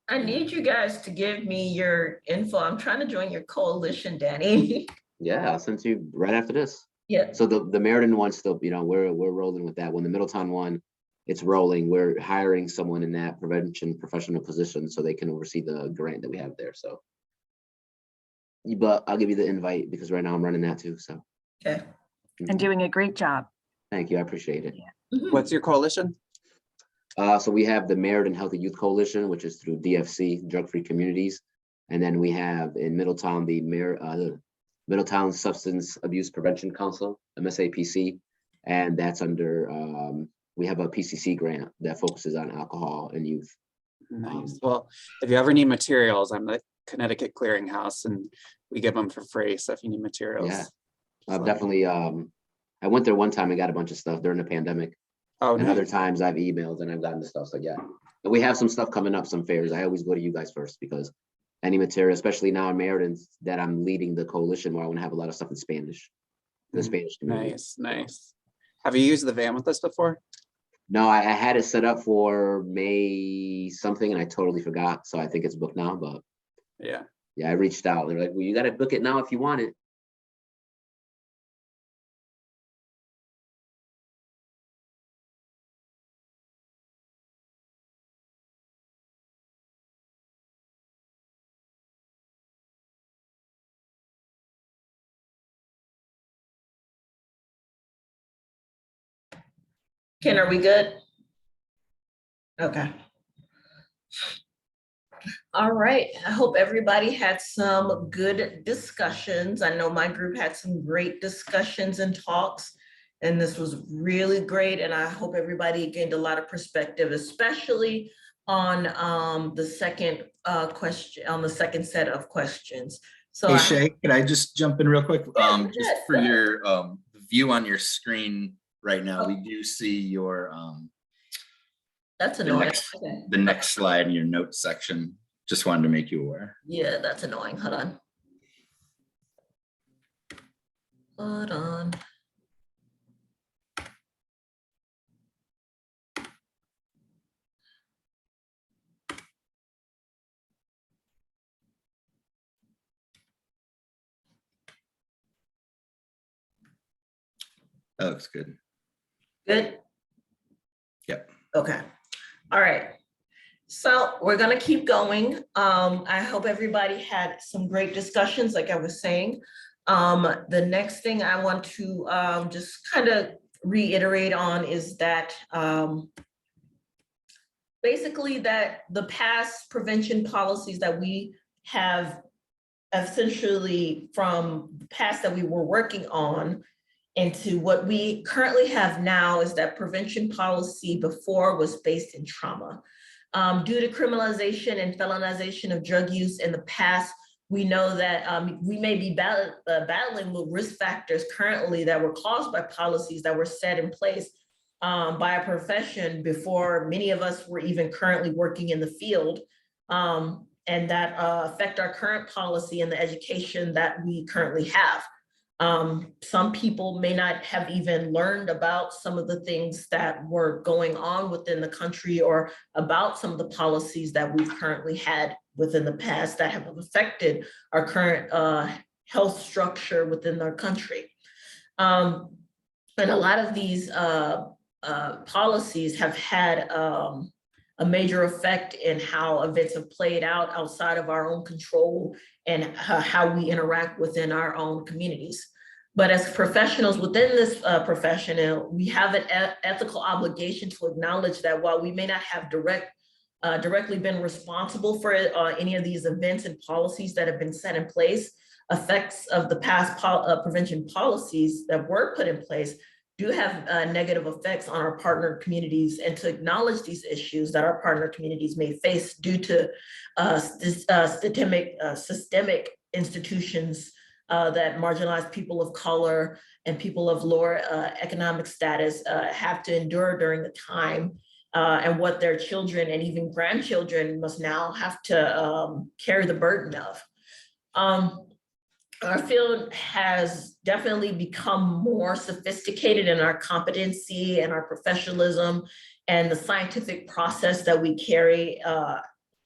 Speaker 1: I need you guys to give me your info. I'm trying to join your coalition, Danny.
Speaker 3: Yeah, I'll send to you right after this.
Speaker 1: Yeah.
Speaker 3: So the Meriden one still, you know, we're rolling with that one. The Middletown one, it's rolling. We're hiring someone in that prevention professional position so they can oversee the grant that we have there. So, but I'll give you the invite because right now I'm running that too. So.
Speaker 1: Okay.
Speaker 5: And doing a great job.
Speaker 3: Thank you. I appreciate it.
Speaker 6: What's your coalition?
Speaker 3: So we have the Meriden Healthy Youth Coalition, which is through DFC, Drug Free Communities. And then we have in Middletown, the Middletown Substance Abuse Prevention Council, MSAPC. And that's under, we have a PCC grant that focuses on alcohol and youth.
Speaker 6: Nice. Well, if you ever need materials, I'm the Connecticut Clearinghouse and we give them for free. So if you need materials.
Speaker 3: Yeah, I've definitely, I went there one time and got a bunch of stuff during the pandemic.
Speaker 6: Oh,
Speaker 3: And
Speaker 6: nice.
Speaker 3: other times I've emailed and I've gotten the stuff. So yeah, and we have some stuff coming up, some fairs. I always go to you guys first because any material, especially now in Meriden, that I'm leading the coalition where I want to have a lot of stuff in Spanish. The Spanish community.
Speaker 6: Nice, nice. Have you used the van with us before?
Speaker 3: No, I had it set up for May something and I totally forgot. So I think it's booked now, but
Speaker 6: Yeah.
Speaker 3: yeah, I reached out. They're like, well, you got to book it now if you want it.
Speaker 1: Ken, are we good? Okay. All right, I hope everybody had some good discussions. I know my group had some great discussions and talks, and this was really great, and I hope everybody gained a lot of perspective, especially on the second question, on the second set of questions. So
Speaker 7: Hey Shay, can I just jump in real quick?
Speaker 1: Yes,
Speaker 7: Just
Speaker 1: yes,
Speaker 7: for
Speaker 1: go ahead.
Speaker 7: your view on your screen right now, we do see your
Speaker 1: That's
Speaker 7: the
Speaker 1: annoying.
Speaker 7: next
Speaker 1: Okay.
Speaker 7: the next slide in your notes section. Just wanted to make you aware.
Speaker 1: Yeah, that's annoying. Hold on. Hold on.
Speaker 7: That looks good.
Speaker 1: Good?
Speaker 7: Yep.
Speaker 1: Okay. All right. So we're gonna keep going. I hope everybody had some great discussions, like I was saying. The next thing I want to just kind of reiterate on is that basically that the past prevention policies that we have essentially from the past that we were working on into what we currently have now is that prevention policy before was based in trauma. Due to criminalization and felonization of drug use in the past, we know that we may be battling with risk factors currently that were caused by policies that were set in place by a profession before many of us were even currently working in the field, and that affect our current policy and the education that we currently have. Some people may not have even learned about some of the things that were going on within the country or about some of the policies that we've currently had within the past that have affected our current health structure within our country. And a lot of these policies have had a major effect in how events have played out outside of our own control and how we interact within our own communities. But as professionals within this profession, we have an ethical obligation to acknowledge that while we may not have directly been responsible for any of these events and policies that have been set in place, effects of the past prevention policies that were put in place do have negative effects on our partner communities, and to acknowledge these issues that our partner communities may face due to systemic institutions that marginalized people of color and people of lower economic status have to endure during the time, and what their children and even grandchildren must now have to carry the burden of. Our field has definitely become more sophisticated in our competency and our professionalism and the scientific process that we carry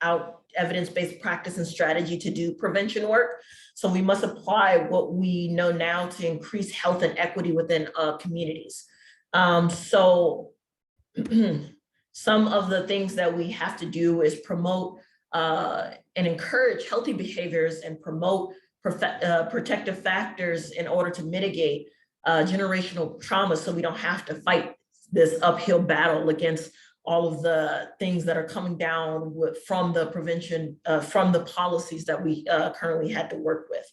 Speaker 1: out evidence-based practice and strategy to do prevention work. So we must apply what we know now to increase health and equity within communities. So some of the things that we have to do is promote and encourage healthy behaviors and promote protective factors in order to mitigate generational trauma, so we don't have to fight this uphill battle against all of the things that are coming down from the prevention, from the policies that we currently had to work with.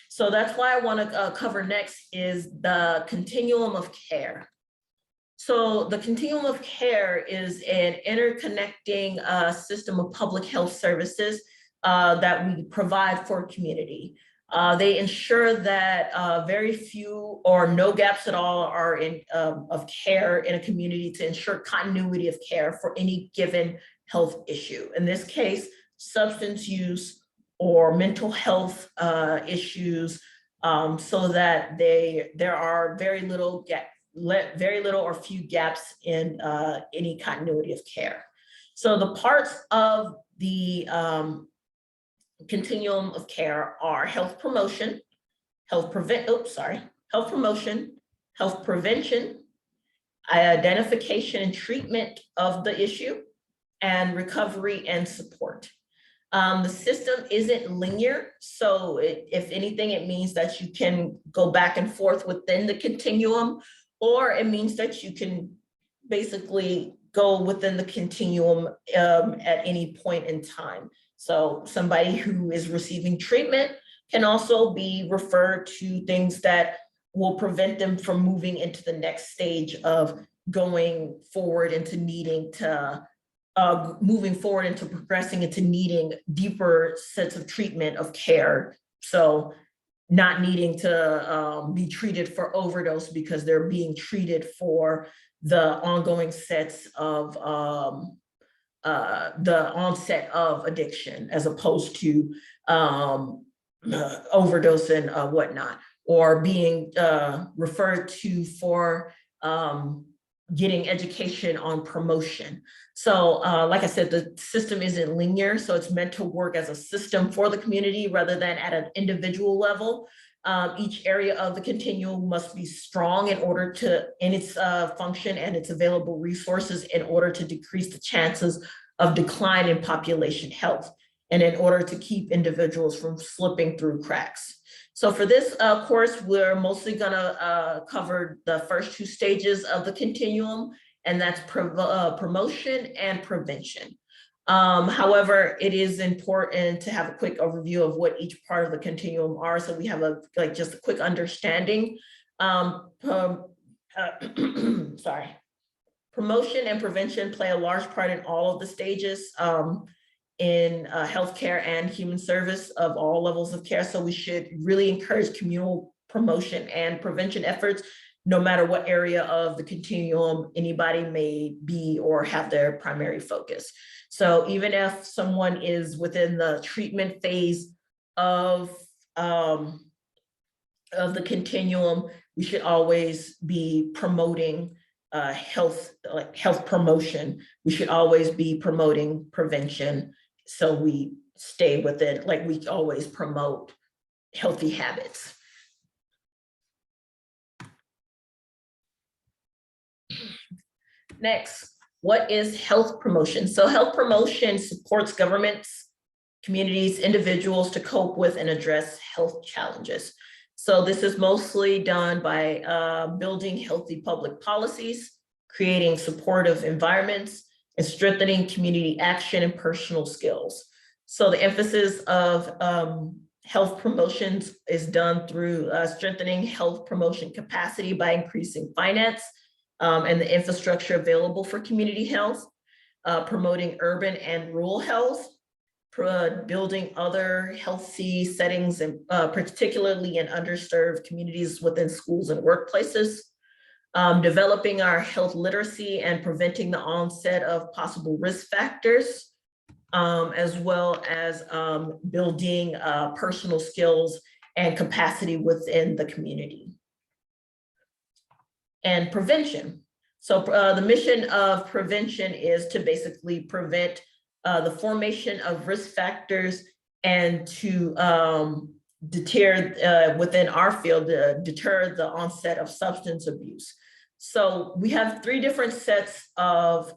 Speaker 1: So that's why I want to cover next is the continuum of care. So the continuum of care is an interconnecting system of public health services that we provide for community. They ensure that very few or no gaps at all are of care in a community to ensure continuity of care for any given health issue. In this case, substance use or mental health issues, so that there are very little very little or few gaps in any continuity of care. So the parts of the continuum of care are health promotion, health promotion, health prevention, identification and treatment of the issue, and recovery and support. The system isn't linear, so if anything, it means that you can go back and forth within the continuum, or it means that you can basically go within the continuum at any point in time. So somebody who is receiving treatment can also be referred to things that will prevent them from moving into the next stage of going forward into needing to moving forward into progressing into needing deeper sets of treatment of care. So not needing to be treated for overdose because they're being treated for the ongoing sets of the onset of addiction, as opposed to overdose and whatnot, or being referred to for getting education on promotion. So like I said, the system isn't linear, so it's meant to work as a system for the community rather than at an individual level. Each area of the continuum must be strong in order to, in its function and its available resources, in order to decrease the chances of decline in population health, and in order to keep individuals from slipping through cracks. So for this course, we're mostly gonna cover the first two stages of the continuum, and that's promotion and prevention. However, it is important to have a quick overview of what each part of the continuum are, so we have just a quick understanding. Sorry. Promotion and prevention play a large part in all of the stages in healthcare and human service of all levels of care. So we should really encourage communal promotion and prevention efforts, no matter what area of the continuum anybody may be or have their primary focus. So even if someone is within the treatment phase of the continuum, we should always be promoting health promotion. We should always be promoting prevention. So we stay within, like we always promote healthy habits. Next, what is health promotion? So health promotion supports governments, communities, individuals to cope with and address health challenges. So this is mostly done by building healthy public policies, creating supportive environments, and strengthening community action and personal skills. So the emphasis of health promotions is done through strengthening health promotion capacity by increasing finance and the infrastructure available for community health, promoting urban and rural health, building other healthy settings, and particularly in underserved communities within schools and workplaces, developing our health literacy and preventing the onset of possible risk factors, as well as building personal skills and capacity within the community. And prevention. So the mission of prevention is to basically prevent the formation of risk factors and to deter, within our field, deter the onset of substance abuse. So we have three different sets of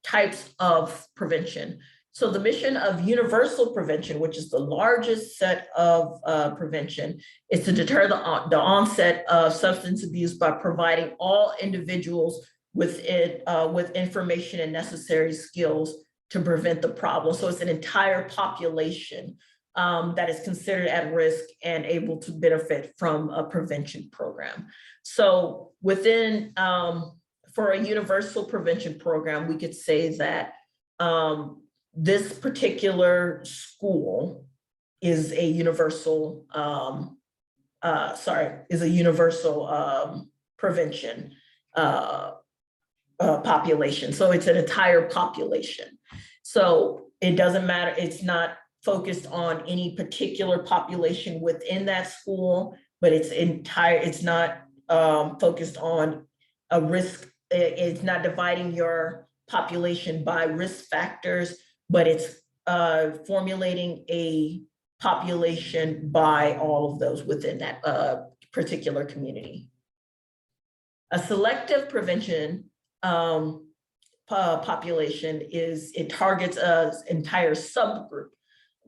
Speaker 1: types of prevention. So the mission of universal prevention, which is the largest set of prevention, is to deter the onset of substance abuse by providing all individuals with information and necessary skills to prevent the problem. So it's an entire population that is considered at risk and able to benefit from a prevention program. So within, for a universal prevention program, we could say that this particular school is a universal, prevention population. So it's an entire population. So it doesn't matter, it's not focused on any particular population within that school, but it's not focused on a risk, it's not dividing your population by risk factors, but it's formulating a population by all of those within that particular community. A selective prevention population it targets an entire subgroup,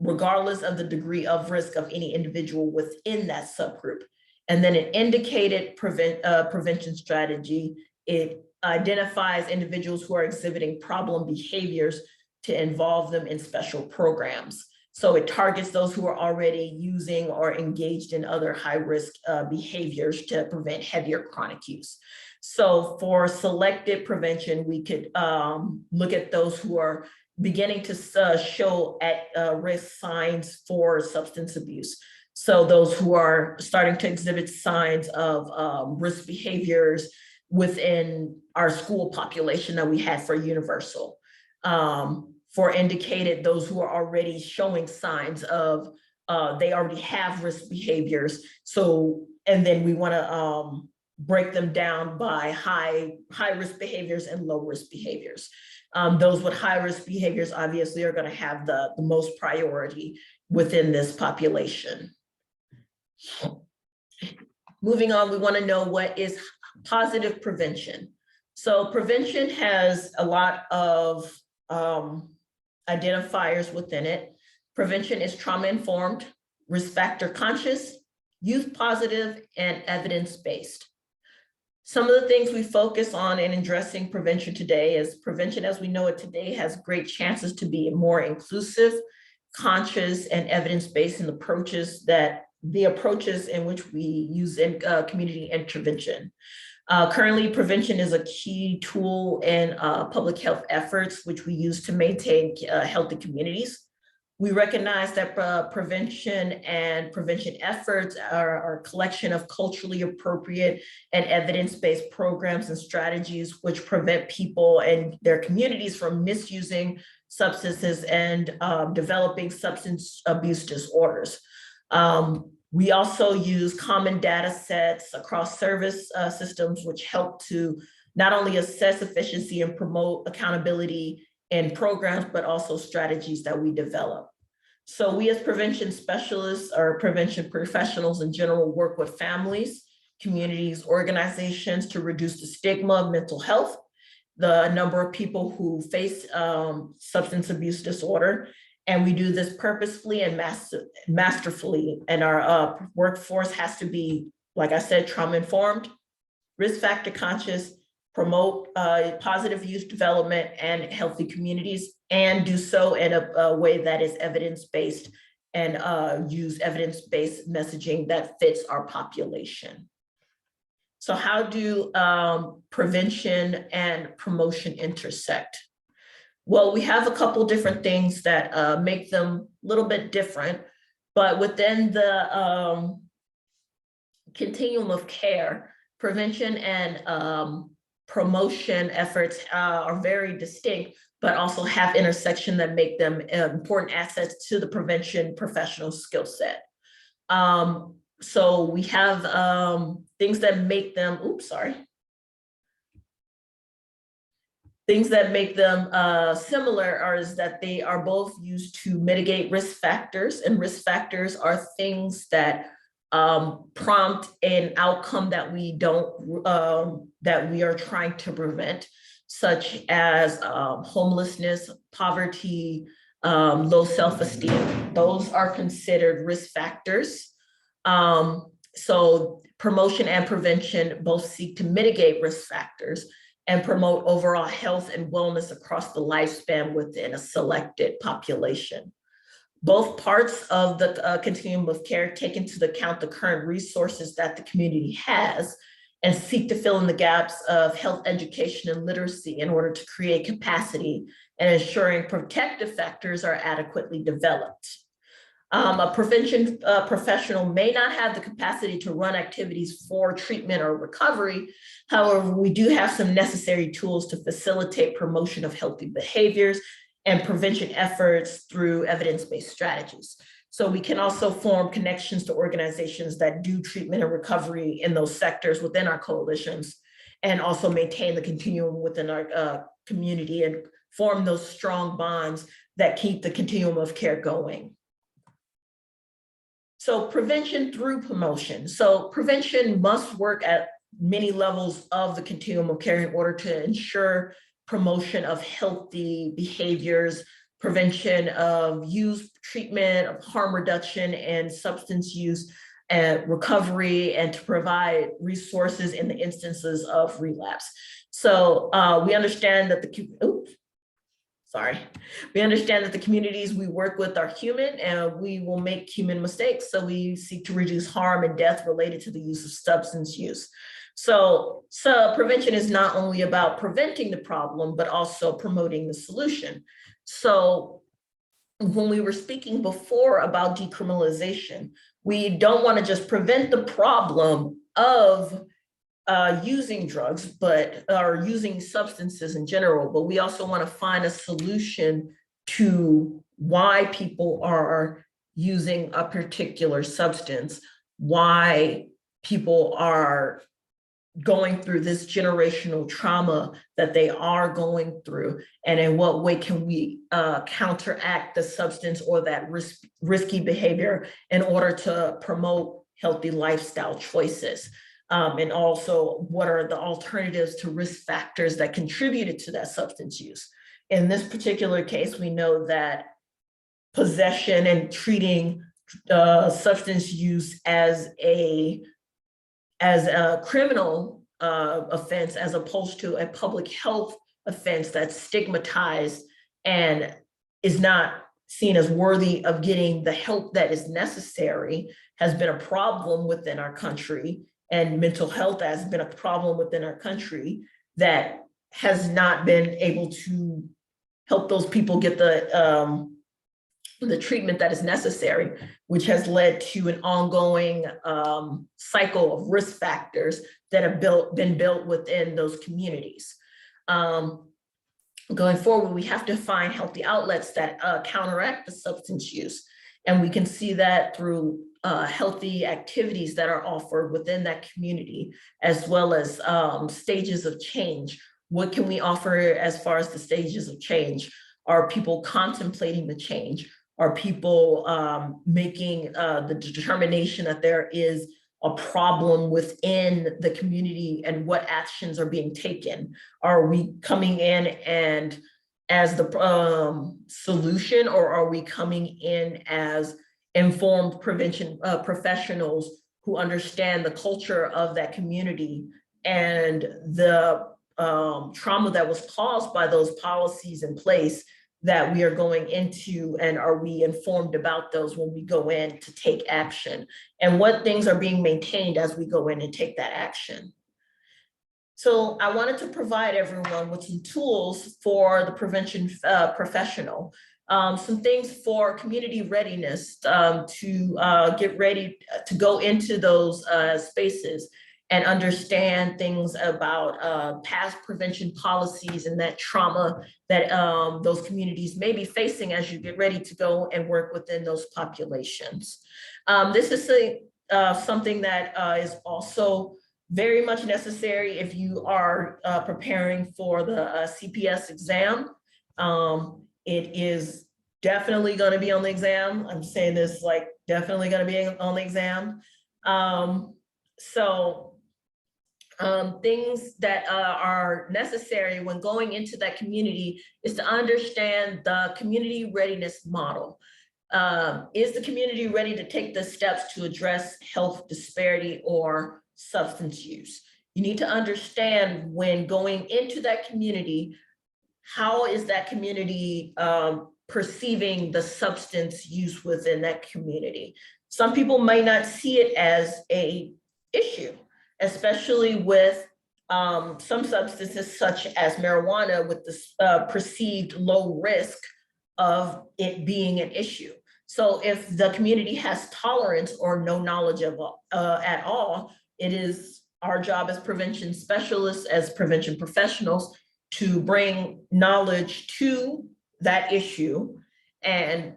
Speaker 1: regardless of the degree of risk of any individual within that subgroup. And then an indicated prevention strategy, it identifies individuals who are exhibiting problem behaviors to involve them in special programs. So it targets those who are already using or engaged in other high-risk behaviors to prevent heavier chronic use. So for selected prevention, we could look at those who are beginning to show at risk signs for substance abuse. So those who are starting to exhibit signs of risk behaviors within our school population that we had for universal. For indicated, those who are already showing signs of they already have risk behaviors. So, and then we want to break them down by high risk behaviors and low risk behaviors. Those with high risk behaviors obviously are going to have the most priority within this population. Moving on, we want to know what is positive prevention. So prevention has a lot of identifiers within it. Prevention is trauma-informed, risk factor conscious, youth positive, and evidence-based. Some of the things we focus on in addressing prevention today is prevention as we know it today has great chances to be more inclusive, conscious, and evidence-based in the approaches in which we use in community intervention. Currently, prevention is a key tool in public health efforts, which we use to maintain healthy communities. We recognize that prevention and prevention efforts are a collection of culturally appropriate and evidence-based programs and strategies which prevent people and their communities from misusing substances and developing substance abuse disorders. We also use common data sets across service systems, which help to not only assess efficiency and promote accountability in programs, but also strategies that we develop. So we as prevention specialists or prevention professionals in general work with families, communities, organizations to reduce the stigma of mental health, the number of people who face substance abuse disorder. And we do this purposefully and masterfully. And our workforce has to be, like I said, trauma-informed, risk factor conscious, promote positive youth development and healthy communities, and do so in a way that is evidence-based and use evidence-based messaging that fits our population. So how do prevention and promotion intersect? Well, we have a couple different things that make them a little bit different, but within the continuum of care, prevention and promotion efforts are very distinct, but also have intersection that make them important assets to the prevention professional skill set. So we have things that make them, Things that make them similar is that they are both used to mitigate risk factors, and risk factors are things that prompt an outcome that we are trying to prevent, such as homelessness, poverty, low self-esteem. Those are considered risk factors. So promotion and prevention both seek to mitigate risk factors and promote overall health and wellness across the lifespan within a selected population. Both parts of the continuum of care take into account the current resources that the community has and seek to fill in the gaps of health education and literacy in order to create capacity and ensuring protective factors are adequately developed. A prevention professional may not have the capacity to run activities for treatment or recovery. However, we do have some necessary tools to facilitate promotion of healthy behaviors and prevention efforts through evidence-based strategies. So we can also form connections to organizations that do treatment and recovery in those sectors within our coalitions. and also maintain the continuum within our community and form those strong bonds that keep the continuum of care going. So prevention through promotion. So prevention must work at many levels of the continuum of care in order to ensure promotion of healthy behaviors, prevention of use, treatment, of harm reduction, and substance use and recovery, and to provide resources in the instances of relapse. So we understand that we understand that the communities we work with are human and we will make human mistakes. So we seek to reduce harm and death related to the use of substance use. So prevention is not only about preventing the problem, but also promoting the solution. So when we were speaking before about decriminalization, we don't want to just prevent the problem of using drugs, or using substances in general, but we also want to find a solution to why people are using a particular substance, why people are going through this generational trauma that they are going through, and in what way can we counteract the substance or that risky behavior in order to promote healthy lifestyle choices. And also, what are the alternatives to risk factors that contributed to that substance use? In this particular case, we know that possession and treating substance use as a criminal offense, as opposed to a public health offense that's stigmatized and is not seen as worthy of getting the help that is necessary, has been a problem within our country. And mental health has been a problem within our country that has not been able to help those people get the treatment that is necessary, which has led to an ongoing cycle of risk factors that have been built within those communities. Going forward, we have to find healthy outlets that counteract the substance use. And we can see that through healthy activities that are offered within that community, as well as stages of change. What can we offer as far as the stages of change? Are people contemplating the change? Are people making the determination that there is a problem within the community and what actions are being taken? Are we coming in and as the solution, or are we coming in as informed prevention professionals who understand the culture of that community and the trauma that was caused by those policies in place that we are going into, and are we informed about those when we go in to take action, and what things are being maintained as we go in and take that action. So I wanted to provide everyone with some tools for the prevention professional. Some things for community readiness to get ready to go into those spaces and understand things about past prevention policies and that trauma that those communities may be facing as you get ready to go and work within those populations. This is something that is also very much necessary if you are preparing for the CPS exam. It is definitely going to be on the exam. I'm saying this like definitely going to be on the exam. Things that are necessary when going into that community is to understand the community readiness model. Is the community ready to take the steps to address health disparity or substance use? You need to understand when going into that community, how is that community perceiving the substance use within that community? Some people might not see it as an issue, especially with some substances such as marijuana, with the perceived low risk of it being an issue. So if the community has tolerance or no knowledge of at all, it is our job as prevention specialists, as prevention professionals, to bring knowledge to that issue and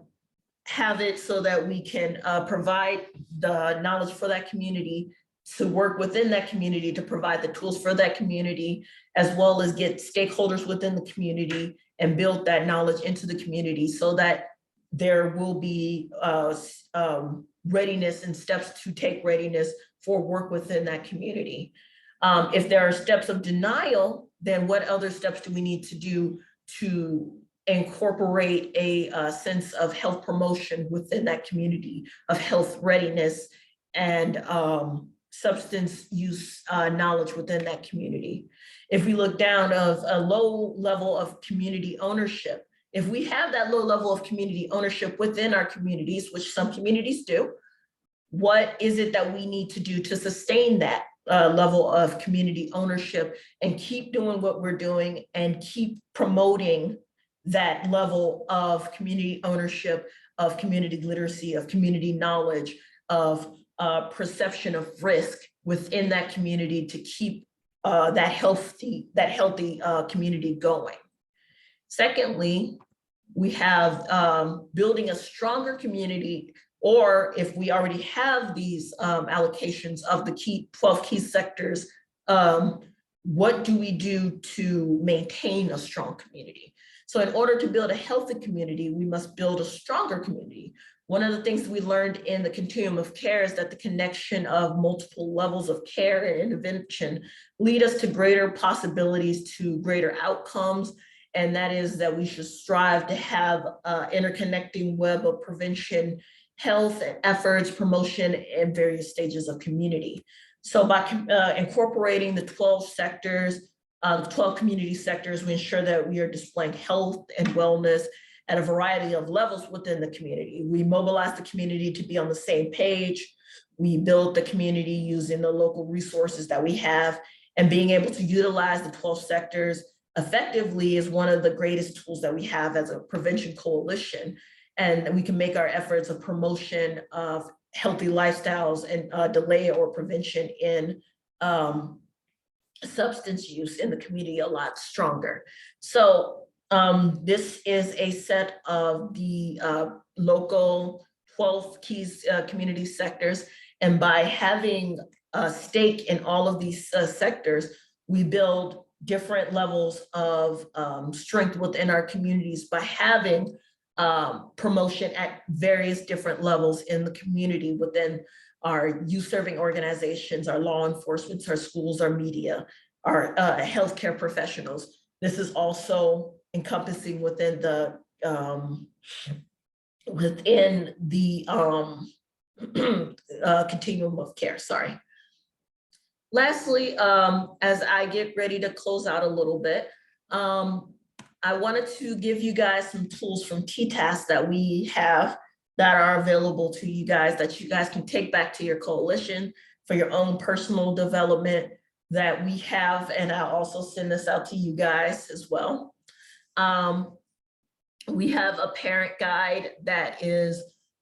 Speaker 1: have it so that we can provide the knowledge for that community to work within that community to provide the tools for that community, as well as get stakeholders within the community and build that knowledge into the community so that there will be readiness and steps to take readiness for work within that community. If there are steps of denial, then what other steps do we need to do to incorporate a sense of health promotion within that community, of health readiness and substance use knowledge within that community? If we look down of a low level of community ownership, if we have that low level of community ownership within our communities, which some communities do, what is it that we need to do to sustain that level of community ownership and keep doing what we're doing and keep promoting that level of community ownership, of community literacy, of community knowledge, of perception of risk within that community to keep that healthy community going. Secondly, we have building a stronger community, or if we already have these allocations of the 12 key sectors, what do we do to maintain a strong community? So in order to build a healthy community, we must build a stronger community. One of the things we learned in the Continuum of Care is that the connection of multiple levels of care and intervention lead us to greater possibilities, to greater outcomes, and that is that we should strive to have an interconnecting web of prevention, health, and efforts, promotion, and various stages of community. So by incorporating the 12 sectors, 12 community sectors, we ensure that we are displaying health and wellness at a variety of levels within the community. We mobilize the community to be on the same page. We build the community using the local resources that we have, and being able to utilize the 12 sectors effectively is one of the greatest tools that we have as a prevention coalition. And we can make our efforts of promotion of healthy lifestyles and delay or prevention in substance use in the community a lot stronger. So this is a set of the local 12 keys community sectors. And by having a stake in all of these sectors, we build different levels of strength within our communities by having promotion at various different levels in the community within our youth serving organizations, our law enforcement, our schools, our media, our healthcare professionals. This is also encompassing within the continuum of care, sorry. Lastly, as I get ready to close out a little bit, I wanted to give you guys some tools from TTAS that we have that are available to you guys that you guys can take back to your coalition for your own personal development that we have. And I'll also send this out to you guys as well. We have a parent guide that is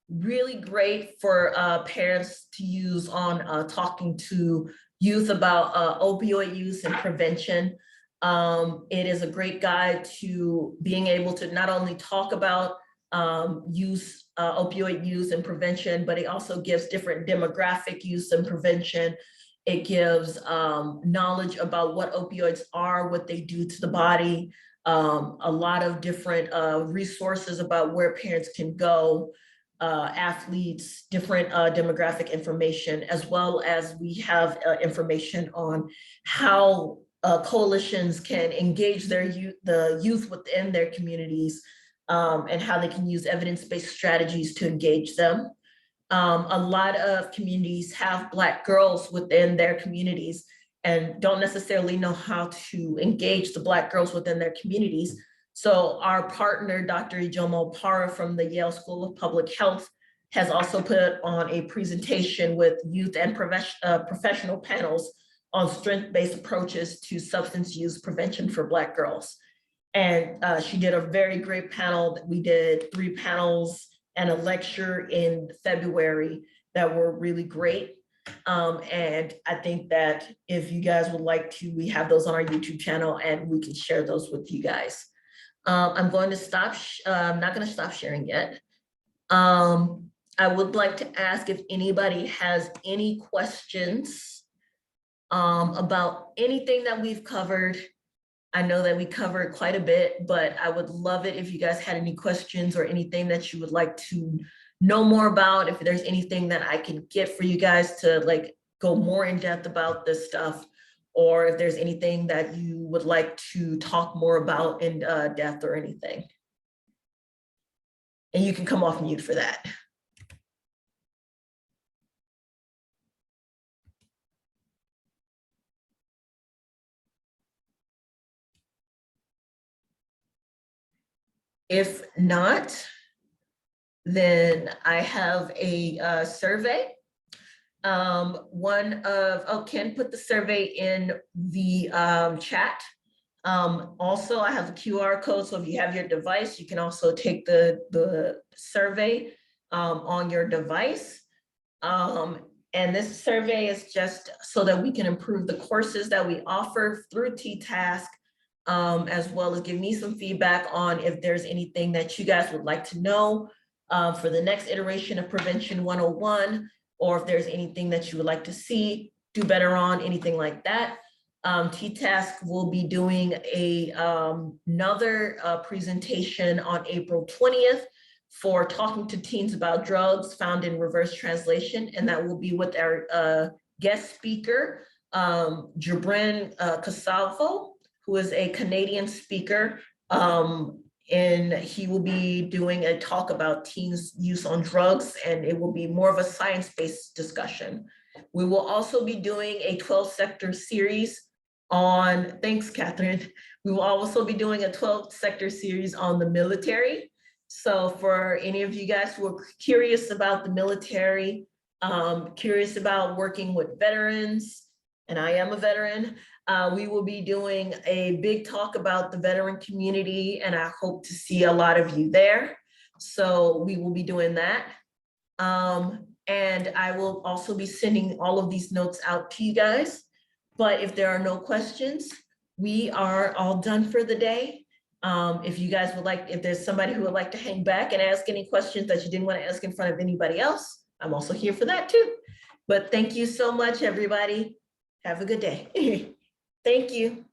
Speaker 1: really great for parents to use on talking to youth about opioid use and prevention. It is a great guide to being able to not only talk about opioid use and prevention, but it also gives different demographic use and prevention. It gives knowledge about what opioids are, what they do to the body, a lot of different resources about where parents can go, athletes, different demographic information, as well as we have information on how coalitions can engage the youth within their communities and how they can use evidence-based strategies to engage them. A lot of communities have Black girls within their communities and don't necessarily know how to engage the Black girls within their communities. So our partner, Dr. Ijeoma Opara from the Yale School of Public Health, has also put on a presentation with youth and professional panels on strength-based approaches to substance use prevention for Black girls. And she did a very great panel. We did 3 panels and a lecture in February that were really great. And I think that if you guys would like to, we have those on our YouTube channel and we can share those with you guys. I'm going to stop, I'm not going to stop sharing yet. I would like to ask if anybody has any questions about anything that we've covered. I know that we covered quite a bit, but I would love it if you guys had any questions or anything that you would like to know more about. If there's anything that I can get for you guys to like go more in depth about this stuff, or if there's anything that you would like to talk more about in depth or anything. And you can come off mute for that. If not, then I have a survey. Ken put the survey in the chat. Also, I have a QR code, so if you have your device, you can also take the survey on your device. And this survey is just so that we can improve the courses that we offer through T-Task, as well as give me some feedback on if there's anything that you guys would like to know for the next iteration of Prevention 101, or if there's anything that you would like to see, do better on, anything like that. T-Task will be doing another presentation on April 20th for talking to teens about drugs found in reverse translation, and that will be with our guest speaker, Jibrin Casalvo, who is a Canadian speaker, and he will be doing a talk about teens' use on drugs, and it will be more of a science-based discussion. We will also be doing a 12-sector series on, thanks, Catherine. We will also be doing a 12-sector series on the military. So for any of you guys who are curious about the military, curious about working with veterans, and I am a veteran, we will be doing a big talk about the veteran community, and I hope to see a lot of you there. So we will be doing that. And I will also be sending all of these notes out to you guys. But if there are no questions, we are all done for the day. If you guys would like, if there's somebody who would like to hang back and ask any questions that you didn't want to ask in front of anybody else, I'm also here for that too. But thank you so much, everybody. Have a good day. Thank you.